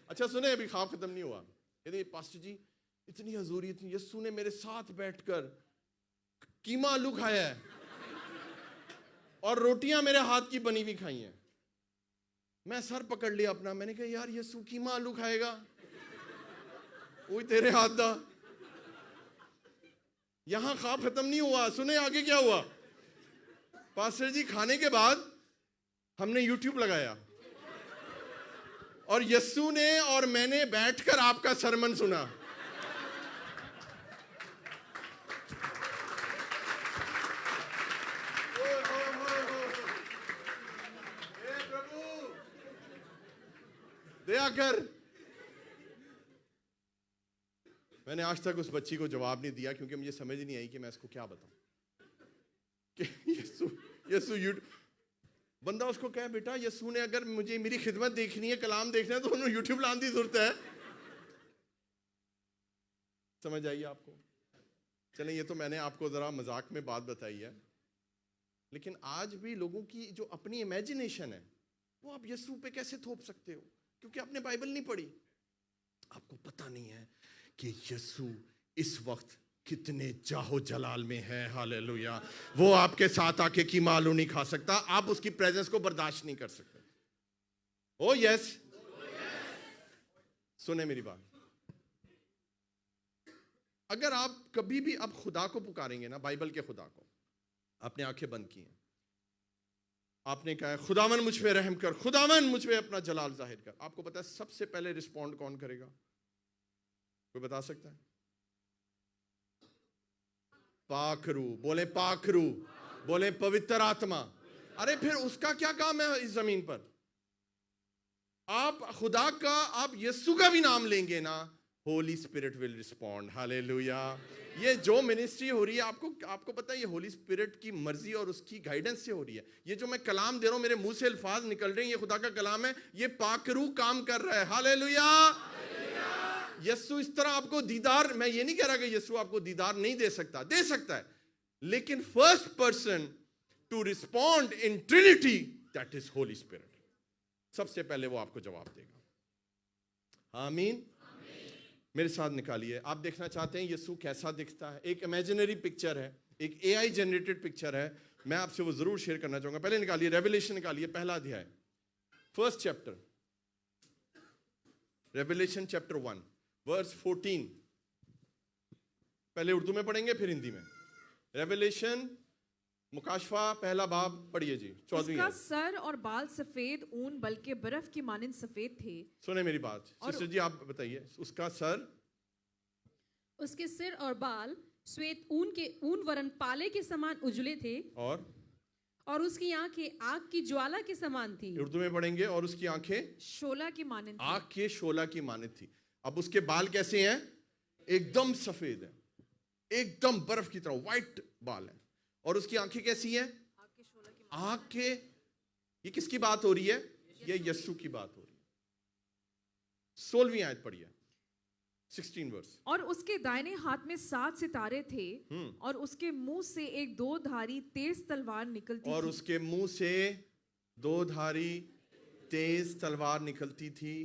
अच्छा सुने, अभी ख्वाब खत्म नहीं हुआ। कहते पास्टर जी इतनी हजूरी, इतनी, यीशु ने मेरे साथ बैठकर कीमा आलू खाया है और रोटियां मेरे हाथ की बनी हुई खाई हैं। मैं सर पकड़ लिया अपना, मैंने कहा यार यीशु कीमा आलू खाएगा? वही तेरे हाथ दा। यहां ख्वाब खत्म नहीं हुआ, सुने आगे क्या हुआ। पास्टर जी खाने के बाद हमने YouTube लगाया और यीशु ने और मैंने बैठकर आपका सरमन सुना। प्रभु दया कर। मैंने आज तक उस बच्ची को जवाब नहीं दिया क्योंकि मुझे समझ नहीं आई कि मैं इसको क्या बताऊं कि यीशु बंदा उसको कहे बेटा यीशु ने अगर मुझे मेरी खिदमत देखनी है, कलाम देखना है, तो उन्होंने यूट्यूब लाने की जरूरत है। समझ आइए आपको? चलें, ये तो मैंने आपको जरा मजाक में बात बताई है, लेकिन आज भी लोगों की जो अपनी इमेजिनेशन है वो आप यीशु पे कैसे थोप सकते हो? क्योंकि आपने बाइबल नहीं पढ़ी, आपको पता नहीं है कि यीशु इस वक्त कितने जाहो जलाल में है। हालेलुया। वो आपके साथ आके कीमा आलू नहीं खा सकता, आप उसकी प्रेजेंस को बर्दाश्त नहीं कर सकते। ओ यस, सुने मेरी बात। अगर आप कभी भी अब खुदा को पुकारेंगे ना, बाइबल के खुदा को, आपने आंखें बंद की हैं, आपने कहा खुदावन मुझ पे रहम कर, खुदावन मुझ पे अपना जलाल जाहिर कर, आपको पता है सबसे पहले रिस्पॉन्ड कौन करेगा? कोई बता सकता है? पाखरू, बोले पाखरू, बोले पवित्र आत्मा। अरे फिर उसका क्या काम है इस जमीन पर? आप खुदा का, आप यीशु का भी नाम लेंगे ना, Holi spirit will respond. Hallelujah. ये जो मिनिस्ट्री हो रही है, आपको पता है ये होली स्पिरिट की मर्जी और उसकी गाइडेंस से हो रही है। ये जो मैं कलाम दे रहा हूं, मेरे मुंह से अल्फाज निकल रहे हैं, ये खुदा का कलाम है, ये पाकरू काम कर रहा है। हालेलुया। यीशु इस तरह आपको दीदार, मैं ये नहीं कह रहा कि यीशु आपको दीदार नहीं दे सकता, दे सकता है, लेकिन first person to respond in Trinity, that is Holy Spirit. सबसे पहले वो आपको जवाब देगा। आमीन। मेरे साथ निकालिए। आप देखना चाहते हैं यीशु कैसा दिखता है? एक इमेजिनरी पिक्चर है, एक AI जनरेटेड पिक्चर है, मैं आपसे वो जरूर शेयर करना चाहूंगा। पहले निकालिए रेवलेशन, निकालिए पहला अध्याय, first chapter, Revelation chapter 1 verse 14। पहले उर्दू में पढ़ेंगे फिर हिंदी में। रेवलेशन मुकाशफा पहला बाब पढ़िए जी 14वीं उसका आयत। सर और बाल सफेद ऊन बल्कि बर्फ की मानिंद सफेद थे। सुने मेरी बात और- सिस्टर जी, आप बताइए। उसका सर उसके सिर और बाल श्वेत ऊन वरन पाले के समान उजले थे और उसकी आंखें आग की ज्वाला के समान थी। उर्दू में पढ़ेंगे, और उसकी आंखें शोला की मानिंद थी। आग के शोला की मानित थी। अब उसके बाल कैसे हैं? एकदम सफेद है, एकदम बर्फ की तरह व्हाइट बाल है। और उसकी आंखें कैसी हैं? आग के। ये किसकी बात हो रही है? ये यीशु की बात हो रही है। 16वीं आयत पढ़िए, 16 वर्स। और उसके दाहिने हाथ में 7 सितारे थे और उसके मुंह से एक दो धारी तेज तलवार निकलती और थी। उसके मुंह से दो धारी तेज तलवार निकलती थी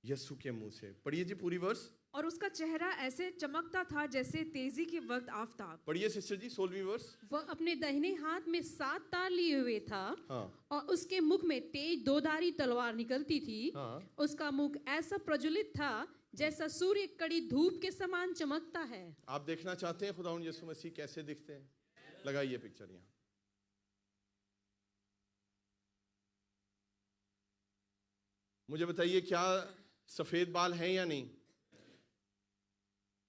यीशु के मुंह से। पढ़िए जी पूरी वर्स। और उसका चेहरा ऐसे चमकता था जैसे तेजी के वक्त आफताब। पढ़िए सिस्टर जी 16वीं वर्स। वह अपने दाहिने हाथ में 7 तार लिए हुए था हाँ और उसके मुख में तेज दोधारी तलवार निकलती थी। हाँ। उसका मुख ऐसा प्रज्वलित था जैसा सूर्य कड़ी धूप के समान चमकता है। आप देखना चाहते हैं खुदावंद यीशु मसीह कैसे दिखते हैं? लगाइए पिक्चर यहाँ। मुझे बताइए, क्या सफेद बाल हैं या नहीं?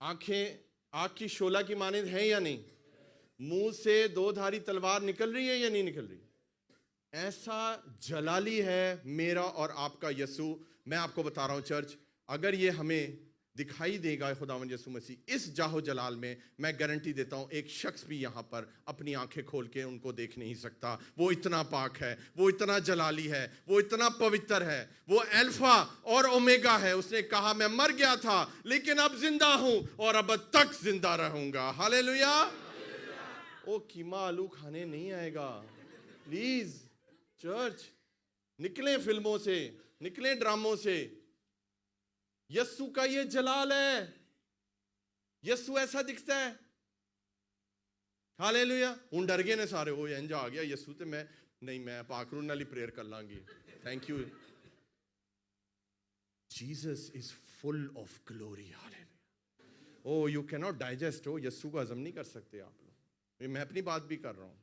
आंखें आग की शोला की मानिंद हैं या नहीं? मुंह से दो धारी तलवार निकल रही है या नहीं निकल रही? ऐसा जलाली है मेरा और आपका यीशु। मैं आपको बता रहा हूं चर्च, अगर ये हमें दिखाई देगा खुदावंद यीशु मसीह इस जाहो जलाल में, मैं गारंटी देता हूं एक शख्स भी यहां पर अपनी आंखें खोल के उनको देख नहीं सकता। वो इतना पाक है, वो इतना जलाली है, वो इतना पवित्र है, वो अल्फा और ओमेगा है। उसने कहा मैं मर गया था लेकिन अब जिंदा हूं और अब तक जिंदा रहूंगा। हालेलुया। ओ कीमा आलू खाने नहीं आएगा। प्लीज चर्च, निकलें फिल्मों से, निकलें ड्रामों से। यस्सु का ये जलाल है। यस्सु ऐसा दिखता है। हालेलुया। हुन डर गए ने सारे, ओ इंज आ गया यस्सु ते मैं नहीं, मैं पाकरू नाली प्रेयर कर लांगी। Thank you. Jesus is full of glory. Hallelujah. Oh you can not digest. ओ यस्सु को हजम नहीं कर सकते आप लोग। मैं अपनी बात भी कर रहा हूं।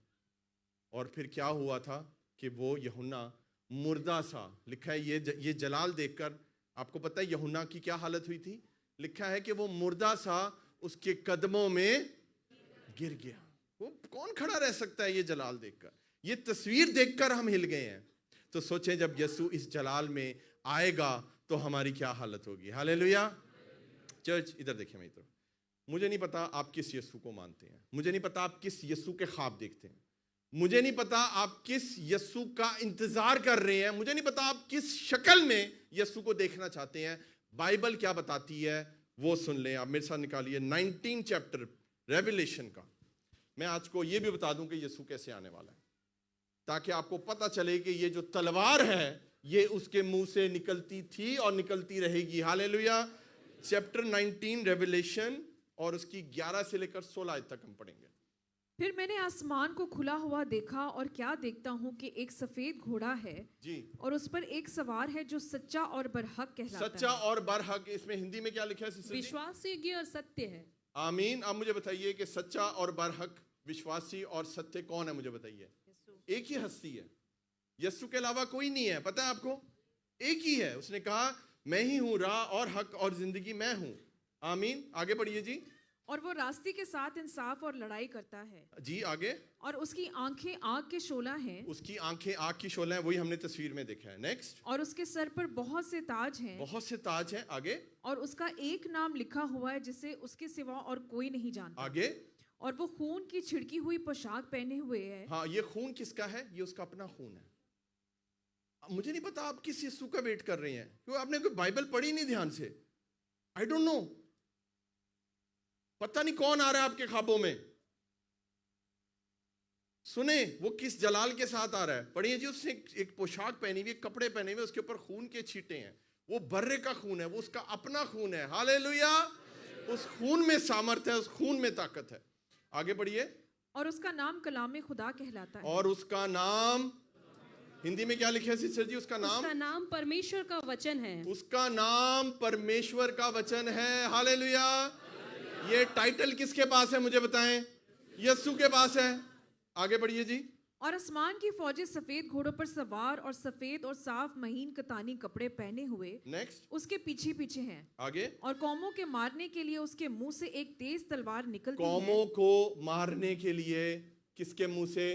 और फिर क्या हुआ था कि वो यूहन्ना मुर्दा सा, लिखा है ये जलाल देखकर आपको पता है यूहन्ना की क्या हालत हुई थी? लिखा है कि वो मुर्दा सा उसके कदमों में गिर गया। वो कौन खड़ा रह सकता है ये जलाल देखकर? ये तस्वीर देखकर हम हिल गए हैं। तो सोचें जब यीशु इस जलाल में आएगा तो हमारी क्या हालत होगी। हालेलुया। चर्च इधर देखिए मेरी तरफ। मुझे नहीं पता आप किस यीशु को मानते हैं, मुझे नहीं पता आप किस यीशु के ख्वाब देखते हैं, मुझे नहीं पता आप किस यीशु का इंतजार कर रहे हैं, मुझे नहीं पता आप किस शक्ल में यीशु को देखना चाहते हैं। बाइबल क्या बताती है वो सुन लें। आप मेरे साथ निकालिए 19 चैप्टर रेवलेशन का। मैं आज को ये भी बता दूं कि यीशु कैसे आने वाला है, ताकि आपको पता चले कि ये जो तलवार है ये उसके मुंह से निकलती थी और निकलती रहेगी। हालेलुया। चैप्टर 19 रेवलेशन और उसकी 11 से लेकर 16 तक हम पढ़ेंगे। फिर मैंने आसमान को खुला हुआ देखा और क्या देखता हूँ कि एक सफेद घोड़ा है जी, और उस पर एक सवार है जो सच्चा और बरहक कहलाता सच्चा है। और बरहक। इसमें हिंदी में क्या लिखा है सिस्टर जी? विश्वासयोग्य और सत्य है। आमीन। अब मुझे बताइए कि सच्चा और बरहक, विश्वासी और सत्य कौन है? मुझे बताइए। एक ही हस्ती है, यीशु के अलावा कोई नहीं है। पता है आपको? एक ही है। उसने कहा मैं ही हूं राह और हक और जिंदगी, मैं हूं। आमीन। आगे बढ़िए जी। और वो रास्ते के साथ इंसाफ और लड़ाई करता है। जी आगे। और उसकी आंखें आग के शोला हैं उसकी आंखें आग की शोला हैं, वही हमने तस्वीर में देखा है। नेक्स्ट। और उसके सर पर बहुत से ताज हैं बहुत से ताज हैं। आगे। और उसका एक नाम लिखा हुआ है जिसे उसके सिवा और कोई नहीं जानता। आगे। और वो खून की छिड़की हुई पोशाक पहने हुए है। हाँ, ये खून किसका है? ये उसका अपना खून है। मुझे नहीं पता आप किस यीशु का वेट कर रहे हैं, क्योंकि आपने कोई बाइबल पढ़ी नहीं ध्यान से। आई डोंट नो, पता नहीं कौन आ रहा है आपके ख्वाबों में। सुने वो किस जलाल के साथ आ रहा है। पढ़िए जी। उसने एक पोशाक पहनी हुई, कपड़े पहने हुए, उसके ऊपर खून के छींटे हैं। वो बर्रे का खून है, वो उसका अपना खून है। हालेलुया। उस खून में सामर्थ है, उस खून में ताकत है। आगे बढ़िए। और उसका नाम कलाम खुदा कहलाता है। और उसका नाम, हिंदी में क्या लिखा है सिस्टर जी? उसका नाम परमेश्वर का वचन है। उसका नाम परमेश्वर का वचन है। हालेलुया। ये टाइटल किसके पास है मुझे बताएं? यीशु के पास है। आगे बढ़िए जी। और आसमान की फौजें सफेद घोड़ों पर सवार और सफेद और साफ महीन कतानी कपड़े पहने हुए नेक्स्ट, उसके पीछे पीछे हैं। आगे। और कौमों के मारने के लिए उसके मुंह से एक तेज तलवार निकलती है। कौमों को मारने के लिए किसके मुंह से?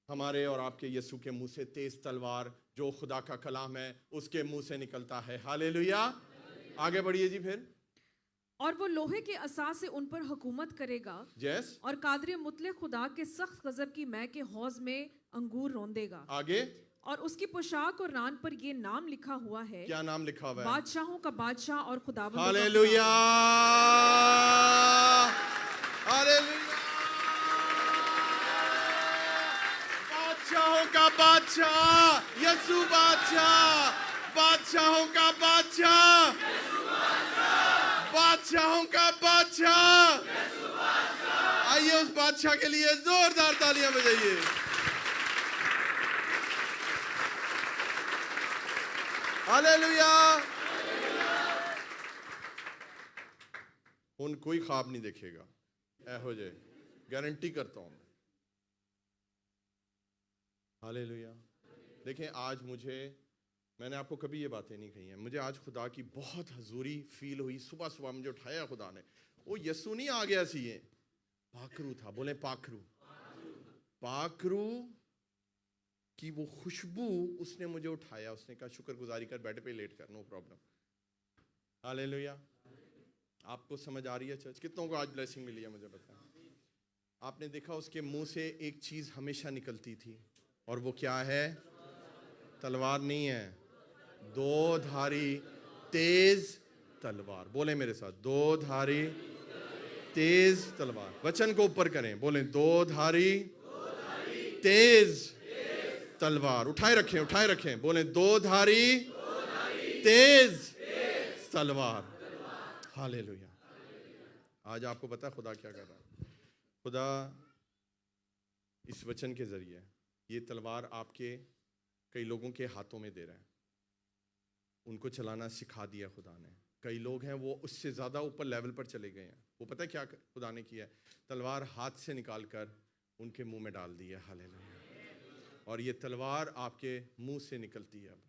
हमारे और आपके यीशु के मुंह से तेज तलवार, जो खुदा का कलाम है, उसके मुंह से निकलता है। हालेलुया। आगे बढ़िए जी। फिर और वो लोहे के असा से उन पर हुकूमत करेगा। यस। और कादर मुतले खुदा के सख्त गजब की मै के हौज में अंगूर रोंदेगा। आगे। और उसकी पोशाक और रान पर ये नाम लिखा हुआ है, क्या नाम लिखा हुआ है? बादशाहों का बादशाह और खुदावंदों का हालेलुया। हालेलुया। बादशाहों का बादशाह यीशु बादशाह, बादशाहों का बादशाह, बादशाहों का बादशाह। आइए उस बादशाह के लिए जोरदार तालियां बजाइए। हालेलुया। उन कोई ख्वाब नहीं देखेगा ऐहो जे, गारंटी करता हूं मैं। हालेलुया। देखें, आज मैंने आपको कभी ये बातें नहीं कही हैं, मुझे आज खुदा की बहुत हजूरी फील हुई। सुबह सुबह मुझे उठाया खुदा ने। वो यीशु नहीं आ गया सी, ये पाखरू था। बोले पाखरू। पाखरू की वो खुशबू उसने मुझे उठाया। उसने कहा शुक्रगुजारी कर, बेड पे लेट कर, नो प्रॉब्लम। हालेलुया। आपको समझ आ रही है चर्च? कितनों को आज ब्लेसिंग मिली है मुझे बताएं। आपने देखा उसके मुंह से एक चीज हमेशा निकलती थी, और वो क्या है? तलवार नहीं है, दो धारी तेज तलवार। बोले मेरे साथ, दो धारी तेज तलवार। वचन को ऊपर करें, बोले दो धारी तेज तलवार। उठाए रखें, उठाए रखें, बोले दो धारी तेज तलवार। हालेलुया। आज आपको पता है खुदा क्या कर रहा है? खुदा इस वचन के जरिए ये तलवार आपके कई लोगों के हाथों में दे रहा है। उनको चलाना सिखा दिया खुदा ने। कई लोग हैं वो उससे ज़्यादा ऊपर लेवल पर चले गए हैं। वो पता है क्या खुदा ने किया है? तलवार हाथ से निकाल कर उनके मुंह में डाल दी है। हालेलुया। और ये तलवार आपके मुंह से निकलती है। अब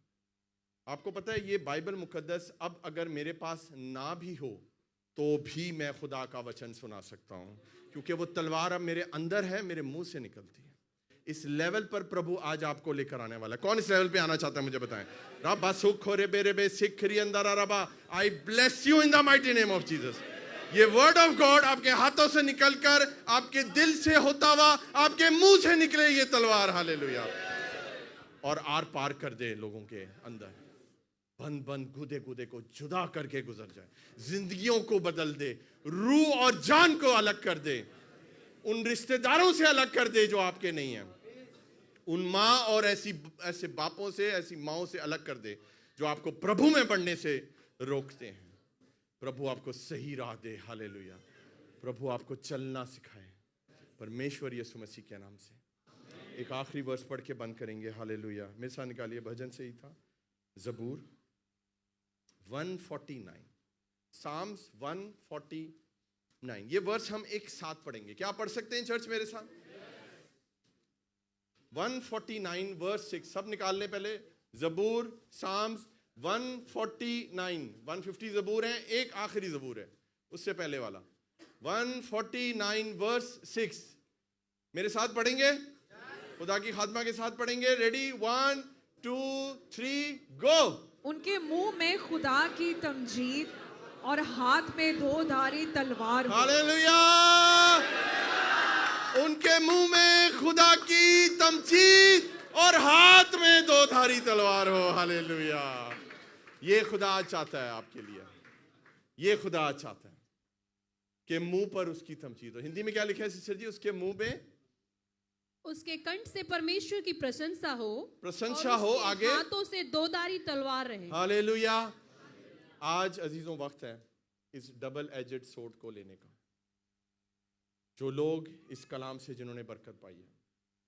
आपको पता है ये बाइबल मुकद्दस अब अगर मेरे पास ना भी हो तो भी मैं खुदा का वचन सुना सकता हूँ, क्योंकि वो तलवार अब मेरे अंदर है, मेरे मुंह से निकलती है। इस लेवल पर प्रभु आज आपको लेकर आने वाला है। कौन इस लेवल पे आना चाहता है मुझे बताएं। रबा सुखोरे बेरे बे सिखरी अंदर रबा, आई bless you in the mighty name of Jesus. ये वर्ड ऑफ गॉड आपके हाथों से निकलकर आपके दिल से होता हुआ आपके मुंह से निकले ये तलवार। हालेलुया। और आर पार कर दे लोगों के अंदर, बंद बंद गुदे गुदे को जुदा करके गुजर जाए, जिंदगियों को बदल दे, रूह और जान को अलग कर दे, उन रिश्तेदारों से अलग कर दे जो आपके नहीं हैं, उन माँ और ऐसे बापों से, ऐसी माओं से अलग कर दे जो आपको प्रभु में बढ़ने से रोकते हैं। प्रभु आपको सही राह दे। हालेलुया। प्रभु आपको चलना सिखाए, परमेश्वर यीशु मसीह के नाम से। एक आखिरी वर्ष पढ़ के बंद करेंगे। हालेलुया। मेरे साथ निकालिए, भजन से ही था, जबूर 149, साम्स 149। ये वर्ष हम एक साथ पढ़ेंगे। क्या पढ़ सकते हैं चर्च मेरे साथ? 149 वर्स 6। सब निकाल लें पहले। जबूर, साम्स 149। 150 जबूर हैं, एक आखिरी जबूर है उससे पहले वाला। 149 वर्स 6 मेरे साथ पढ़ेंगे, खुदा की खादमा के साथ पढ़ेंगे। रेडी? 1 2 3 गो। उनके मुंह में खुदा की तमजीद और हाथ में दो धारी तलवार हो। हालेलुया। उनके मुंह में खुदा की तमजीद और हाथ में दो धारी तलवार हो। हालेलुया। ये खुदा चाहता है आपके लिए। ये खुदा चाहता है कि मुंह पर उसकी तमजीद हो। हिंदी में क्या लिखा है सिस्टर जी? उसके मुंह में उसके कंठ से परमेश्वर की प्रशंसा हो, प्रशंसा और हो। उसके आगे? हाथों से दो धारी तलवार रहे। हालेलुया। आज अजीजों वक्त है इस डबल एजेड सोर्ड को लेने का। जो लोग इस कलाम से जिन्होंने बरकत पाई है,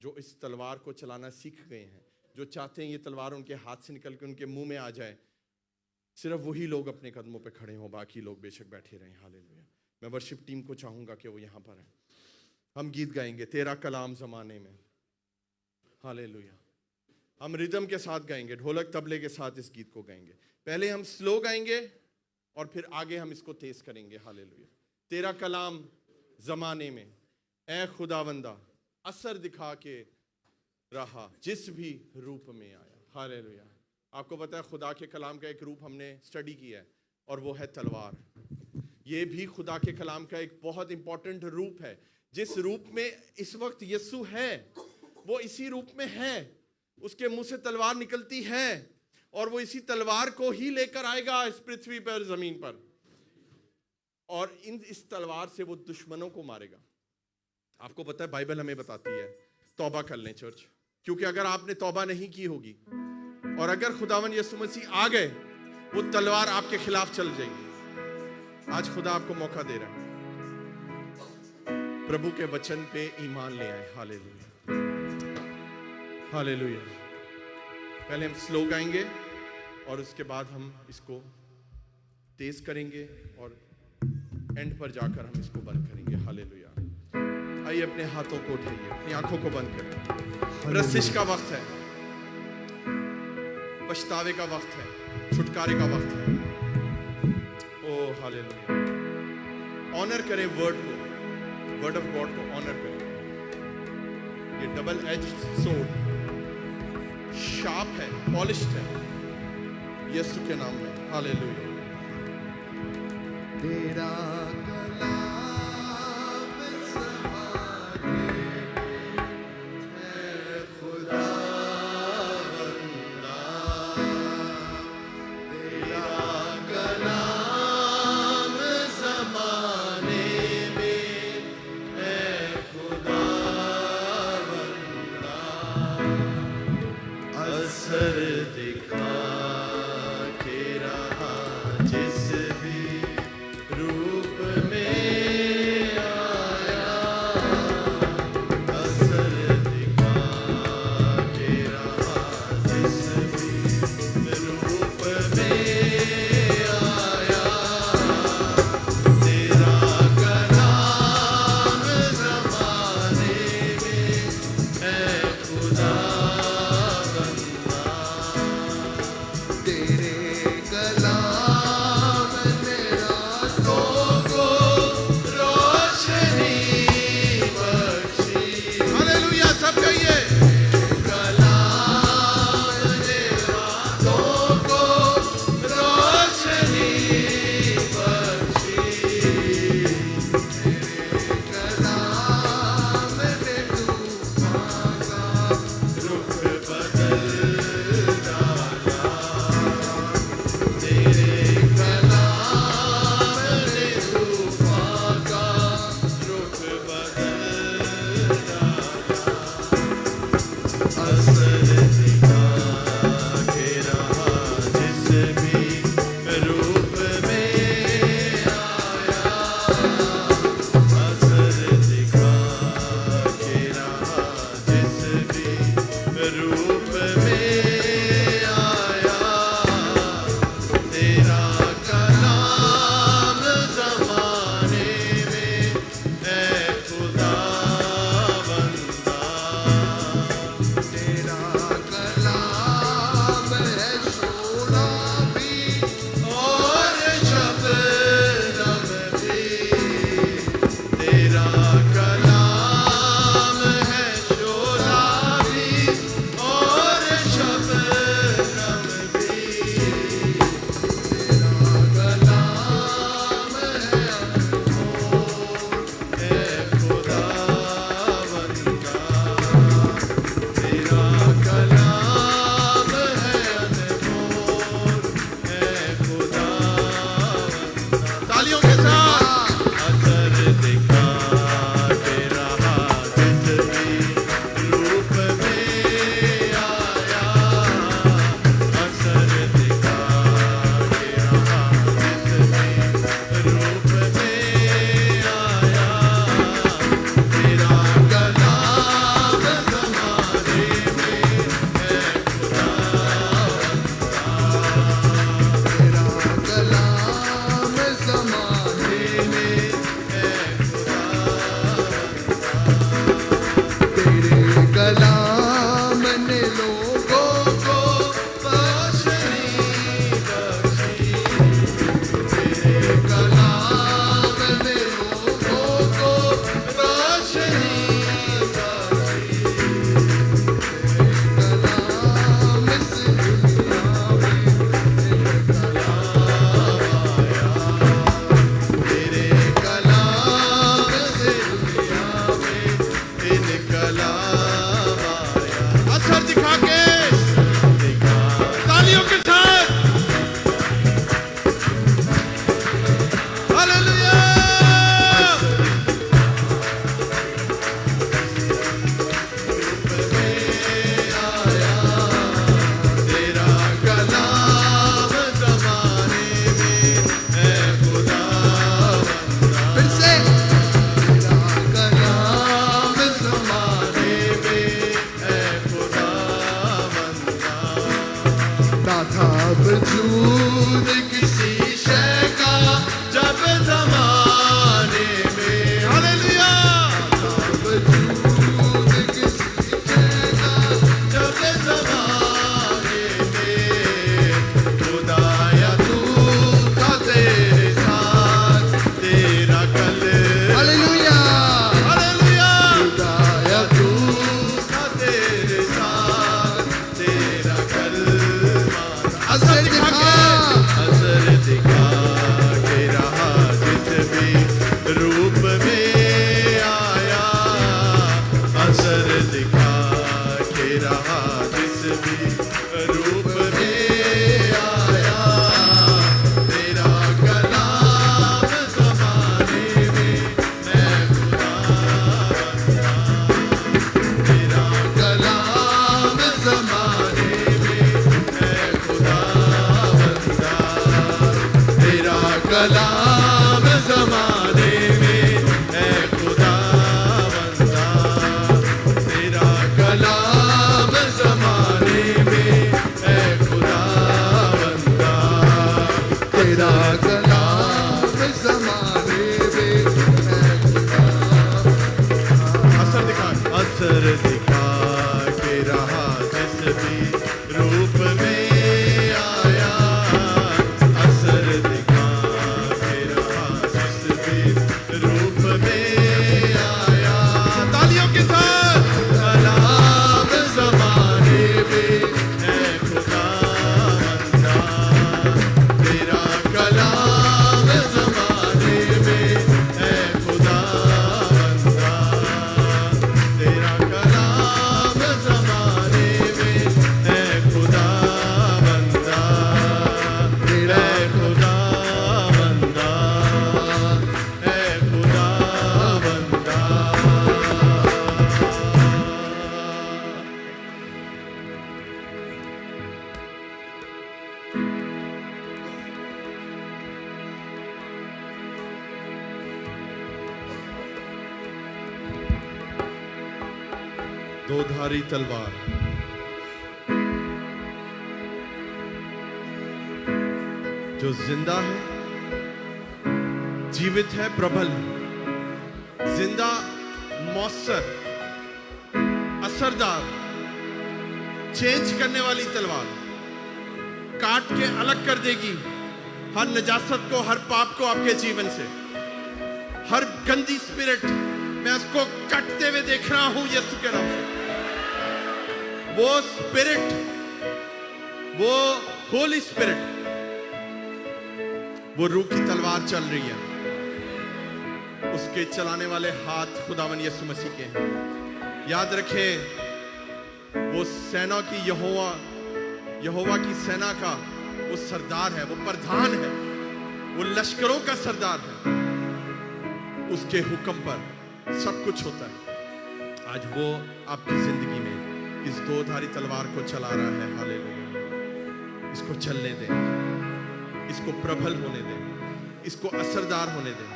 जो इस तलवार को चलाना सीख गए हैं, जो चाहते हैं ये तलवार उनके हाथ से निकल के उनके मुंह में आ जाए, सिर्फ वही लोग अपने कदमों पे खड़े हों, बाकी लोग बेशक बैठे रहें। हालेलुया। मैं वर्शिप टीम को चाहूंगा कि वो यहाँ पर है। हम गीत गाएंगे, तेरा कलाम ज़माने में। हालेलुया। हम रिदम के साथ गाएंगे, ढोलक तबले के साथ इस गीत को गाएंगे। पहले हम स्लो गाएंगे और फिर आगे हम इसको तेज करेंगे। हालेलुया। तेरा कलाम ज़माने में, ऐ खुदावंदा असर दिखा के रहा जिस भी रूप में आया। हालेलुया। आपको पता है खुदा के कलाम का एक रूप हमने स्टडी किया है और वो है तलवार। ये भी खुदा के कलाम का एक बहुत इंपॉर्टेंट रूप है। जिस रूप में इस वक्त यीशु है वो इसी रूप में है। उसके मुंह से तलवार निकलती है और वो इसी तलवार को ही लेकर आएगा इस पृथ्वी पर, जमीन पर, और इस तलवार से वो दुश्मनों को मारेगा। आपको पता है बाइबल हमें बताती है तौबा कर लें चर्च, क्योंकि अगर आपने तौबा नहीं की होगी और अगर खुदावन यीशु मसीह आ गए, वो तलवार आपके खिलाफ चल जाएगी। आज खुदा आपको मौका दे रहा है, प्रभु के वचन पे ईमान ले आए। Hallelujah, hallelujah. पहले हम स्लो गाएंगे और उसके बाद हम इसको तेज करेंगे और एंड पर जाकर हम इसको बंद करेंगे। हालेलुया। आइए अपने हाथों को उठाइए, अपनी आंखों को बंद करें। प्रशिश का वक्त है, पछतावे का वक्त है, छुटकारे का वक्त है। ओ हालेलुया। ऑनर करें वर्ड को, वर्ड ऑफ गॉड को ऑनर करें। ये डबल एज्ड सोर्ड, शार्प है, पॉलिश्ड है, यीशु के नाम में। हालेलुया। तेरा दिखा के रहा जिस भी रूप असर दिखा के रहा जिस भी रूप में आया, असर दिखा के रहा जिस भी रूप में आया। तालियों के साथ कलाम ज़माने में है खुदा बंदा, तेरा कलाम ज़माने में है खुदा बंदा, तेरा कलाम ज़माने में है खुदा बंदा, है खुदा बंदा, है खुदा बंदा। दो धारी तलवार जो जिंदा है, जीवित है, प्रबल है, जिंदा, मौसर, असरदार, चेंज करने वाली तलवार, काट के अलग कर देगी हर नजासत को, हर पाप को आपके जीवन से, हर गंदी स्पिरिट। मैं उसको कटते हुए देख रहा हूं यीशु के नाम से। वो स्पिरिट, वो होली स्पिरिट, वो रूह की तलवार चल रही है, उसके चलाने वाले हाथ खुदावन यीशु मसीह के हैं। याद रखें, वो सेना की यहोवा की सेना का वो सरदार है, वो प्रधान है, वो लश्करों का सरदार है। उसके हुक्म पर सब कुछ होता है। आज वो आपकी जिंदगी में इस दो धारी तलवार को चला रहा है। हालेलुया। इसको चलने दें, इसको प्रबल होने दें, इसको असरदार होने दें।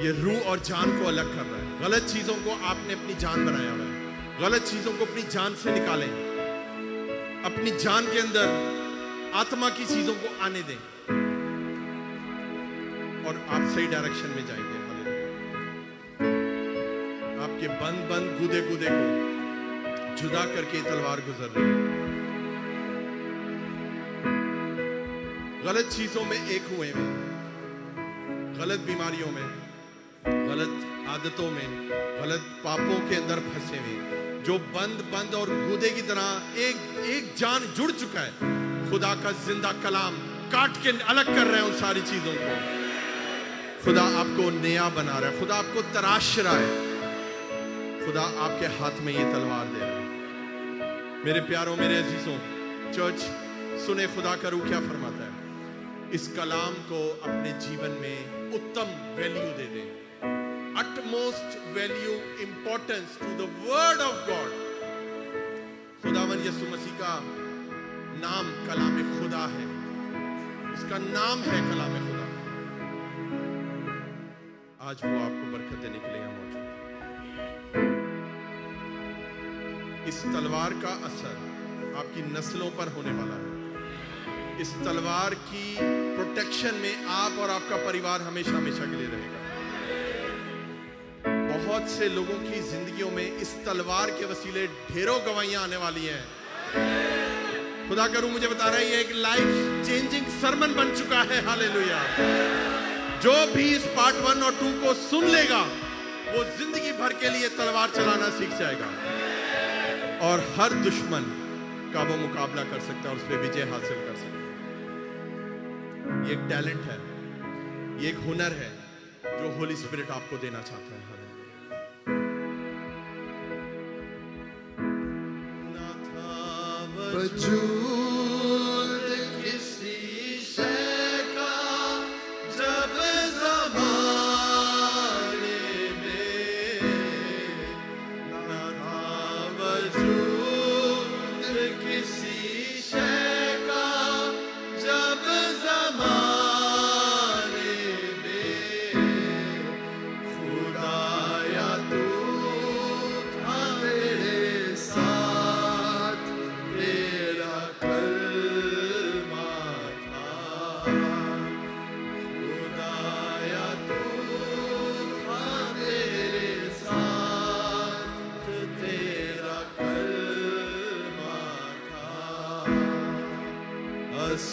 ये रूह और जान को अलग कर रहा है। गलत चीजों को आपने अपनी जान बनाया हुआ है, गलत चीजों को अपनी जान से निकालें, अपनी जान के अंदर आत्मा की चीजों को आने दें और आप सही डायरेक्शन में जाएंगे। आपके बंद गूदे को जुदा करके तलवार गुजर रही है। गलत चीजों में एक हुए में, गलत बीमारियों में, गलत आदतों में, गलत पापों के अंदर फंसे हुए, जो बंद और गूदे की तरह एक जान जुड़ चुका है। खुदा का जिंदा कलाम काट के अलग कर रहे हैं उन सारी चीजों को। खुदा आपको नया बना रहा है, खुदा आपको तराश रहा है, खुदा आपके हाथ में ये तलवार दे रहा है। मेरे प्यारों, मेरे अजीजों, चर्च सुने खुदा का रूह क्या फरमाता है। इस कलाम को अपने जीवन में उत्तम वैल्यू दे दें, utmost value, importance to the word of God. खुदावन यीशु मसीह का नाम कलाम खुदा है, इसका नाम है कलाम खुदा। आज वो आपको बरकत देने के लिए यहाँ मौजूद है। इस तलवार का असर आपकी नस्लों पर होने वाला है। इस तलवार की प्रोटेक्शन में आप और आपका परिवार हमेशा हमेशा के लिए रहेगा। बहुत से लोगों की जिंदगियों में इस तलवार के वसीले ढेरों गवाहियां आने वाली हैं। खुदा का रूह मुझे बता रहा है, ये एक लाइफ चेंजिंग सरमन बन चुका है। हालेलुया। जो भी इस पार्ट 1 और 2 को सुन लेगा, वो जिंदगी भर के लिए तलवार चलाना सीख जाएगा और हर दुश्मन का वो मुकाबला कर सकता है और उस पर विजय हासिल कर सकता है। ये एक टैलेंट है, ये एक हुनर है जो होली स्पिरिट आपको देना चाहता है। ना था वजूद किसी शय का जब ज़माने में, ना था वजूद किसी शय का जब ज़माने में, खुदाया तू था मेरे साथ, तेरा कल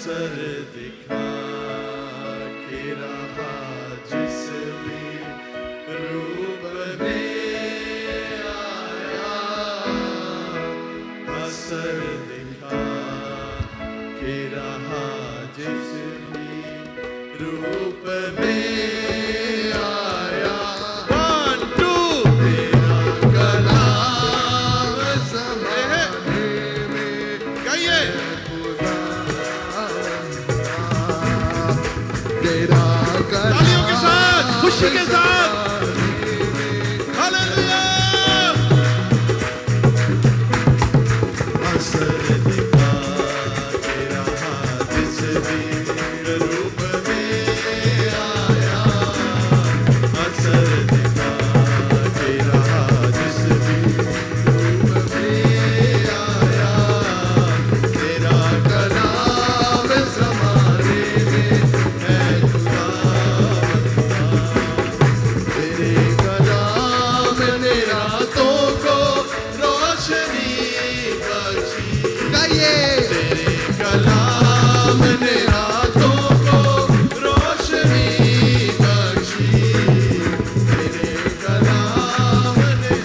असर दिखा के रहा जिस भी रूप में आया, असर दिखा के रहा जिस भी रूप में आया। 1 2 तेरा कलाम समाने में गाइए। तेरा तालियों के साथ, खुशी के साथ, हालेलुया। असर दिखा के रहा जिस भी रूप में आया, असर दिखा के रहा जिस भी रूप में आया। तेरा कलाम समाने में है खुदा, तेरे कलाम ने रातों को रोशनी बख्शी। गाइए तेरे कलाम ने रातों को रोशनी बख्शी। तेरे कलाम ने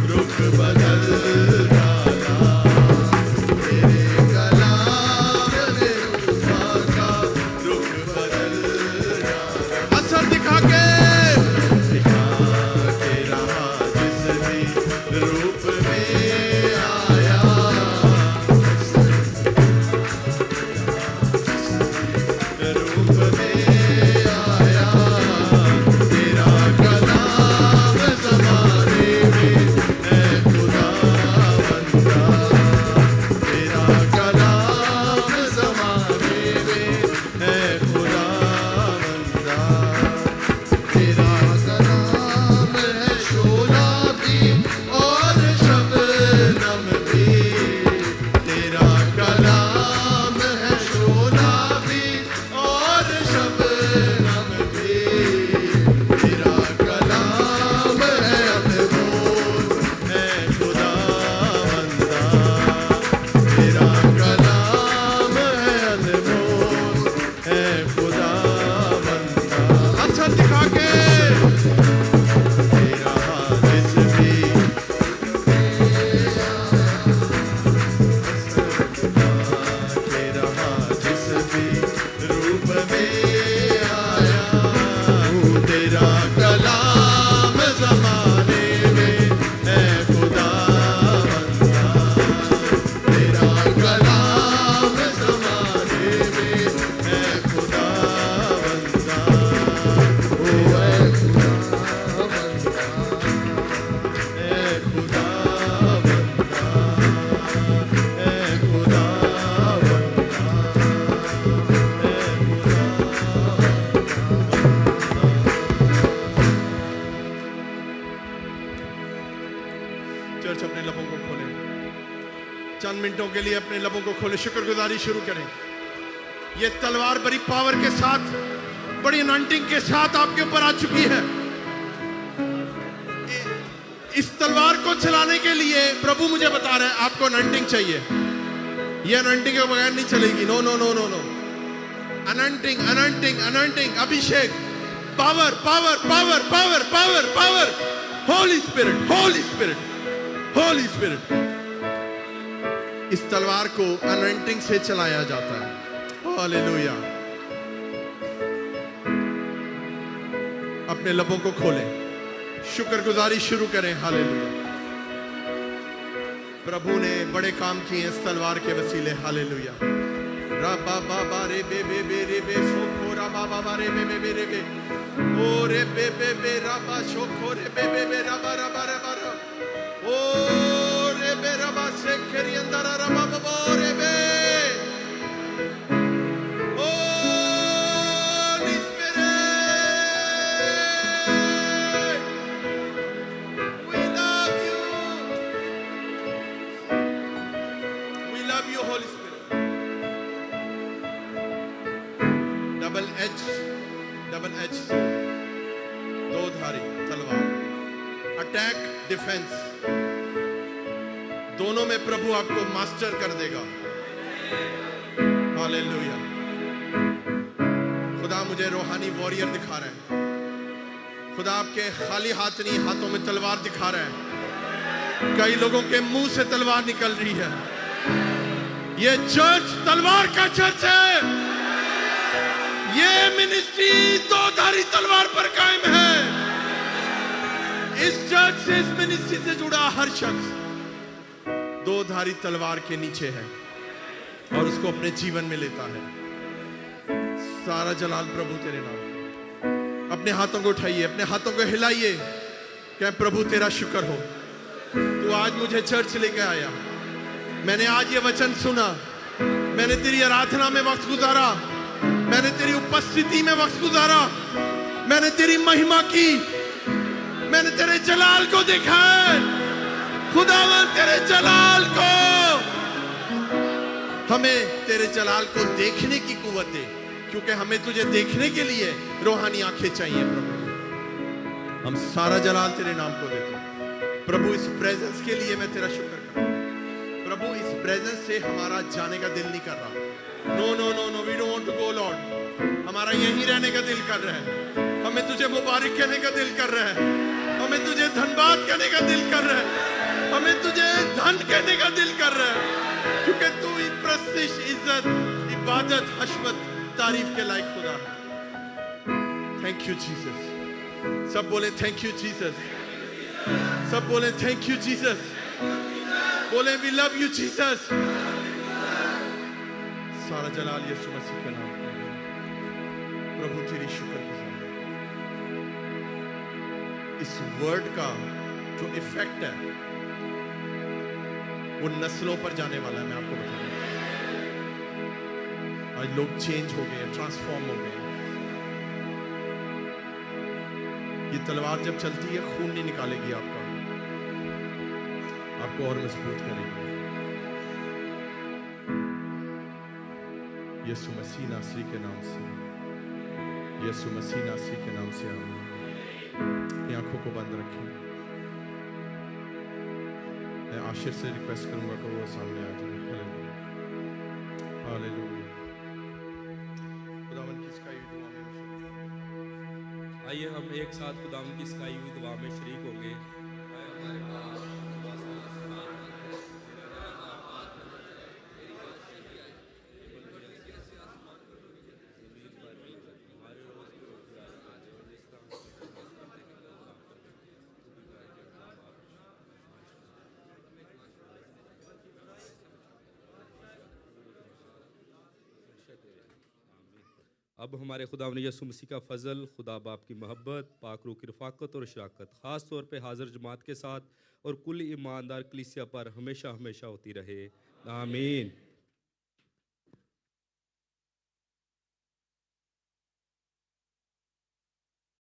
रुख बदल डाला। तेरे कलाम ने रूहा का रुख बदल डाला। असर दिखा के रहा जिस भी रूप में आया, रूप में आया। तेरा कलाम ज़माने में है खुदावंदा। तेरा कलाम ज़माने में है खुदावंदा। तेरा कलाम है शोला भी और शबनम भी। तेरा कलाम है शोला भी और शबनम भी। तेरा कलाम है अनमोल है खुदावंदा। तेरा कलाम है अनमोल है खुदावंदा। असर दिखा के तेरा जिस भी तेरा जिस भी रूप में आया। तेरा कलाम ज़माने में है खुदावंदा। तेरा कलाम ज़माने में है खुदावंदा। ओ है खुदावंदा, है खुदावंदा, है खुदावंदा, है खुदावंदा। चर्च अपने लबों को खोलें, चंद मिनटों के लिए अपने लबों को खोलें, शुक्रगुजारी शुरू करें। ये तलवार बड़ी पावर के साथ, बड़ी अनॉइंटिंग के साथ आपके ऊपर आ चुकी है। इस तलवार को चलाने के लिए प्रभु मुझे बता रहे हैं आपको अनॉइंटिंग चाहिए। ये अनॉइंटिंग के बगैर नहीं चलेगी। No no no no no. Anointing anointing anointing, अभिषेक, power power power power power power. Holy spirit holy spirit holy spirit. इस तलवार को अनॉइंटिंग से चलाया जाता है। हालेलुया। अपने लबों को खोलें, शुक्रगुजारी शुरू करें। हालेलुया। प्रभु ने बड़े काम किए इस तलवार के वसीले। हालेलुया। रा बा बा बा रे बे बे बे रे बे शोखो रा बा बा बा रे बे बे बे रे बे ओ रे बे बे बे रा बा शोखो रे बे बे बे रा बा रा बा रा बा रा ओ रे बे रा बा से खेरी अंदर रा बा बा बा रे बे Holy Spirit, we love you. We love you, Holy Spirit. Double edge दो धारी तलवार, अटैक डिफेंस, दोनों में प्रभु आपको मास्टर कर देगा। हालेलुया। खुदा मुझे रूहानी वॉरियर दिखा रहा है। खुदा आपके खाली हाथ नहीं, हाथों में तलवार दिखा रहा है। कई लोगों के मुंह से तलवार निकल रही है। ये चर्च तलवार का चर्च है। ये मिनिस्ट्री दो धारी तलवार पर कायम है। इस चर्च से, इस मिनिस्ट्री से जुड़ा हर शख्स दो धारी तलवार के नीचे है और उसको अपने जीवन में लेता है। सारा जलाल प्रभु तेरे नाम। अपने हाथों को उठाइए, अपने हाथों को हिलाइए, क्या प्रभु तेरा शुक्र हो, तू आज मुझे चर्च लेके आया। मैंने आज ये वचन सुना, मैंने तेरी आराधना में वक्त गुजारा, मैंने तेरी उपस्थिति में वक्त गुजारा, मैंने तेरी महिमा की, मैंने तेरे जलाल को देखा है। खुदावन तेरे जलाल को, हमें तेरे जलाल को देखने की कुव्वत दे, क्योंकि हमें तुझे देखने के लिए रूहानी आंखें चाहिए प्रभु। हम सारा जलाल तेरे नाम को देते हैं प्रभु। इस प्रेजेंस के लिए मैं तेरा शुक्र करता हूं प्रभु। इस प्रेजेंस से हमारा जाने का दिल नहीं कर रहा। No no no no, we don't want to go Lord. हमारा यहीं रहने का दिल कर रहा है। हमें तुझे मुबारक कहने का दिल कर रहा है। हमें तुझे धन्यवाद कहने का दिल कर रहा है। हमें तुझे धन कहने का दिल कर रहा है, क्योंकि तू ही प्रस्तिश, इज्जत, इबादत, हशमत, तारीफ के लायक खुदा है। Thank you Jesus. सब बोले थैंक यू जीसस। सब बोले थैंक यू जीसस। बोले वी लव यू जीसस। सारा जलाल यीशु मसीह के नाम में। प्रभु तेरी शुक्रगुजार। इस वर्ड का जो इफेक्ट है वो नस्लों पर जाने वाला है। मैं आपको बताऊं, आज लोग चेंज हो गए, ट्रांसफॉर्म हो गए। ये तलवार जब चलती है, खून नहीं निकालेगी आपका, आपको और मजबूत करेगी। यीशु मसीह नासरी के नाम से, यीशु मसीह नासरी के नाम से आमीन। अपनी आंखों को बंद रखें। मैं आशीष से रिक्वेस्ट करूंगा कि वो सामने आ जाए। हालेलुया। खुदावंद की स्काई हुई दुआ में आइए हम एक साथ खुदावंद की स्काई हुई दुआ में शरीक होंगे। अब हमारे खुदावंद यीशु मसीह का फजल, खुदा बाप की मोहब्बत, पाक रूह की रफ़ाक़त और शराकत ख़ास तौर पे हाज़िर जमात के साथ और कुल ईमानदार कलीसिया पर हमेशा हमेशा होती रहे। आमीन।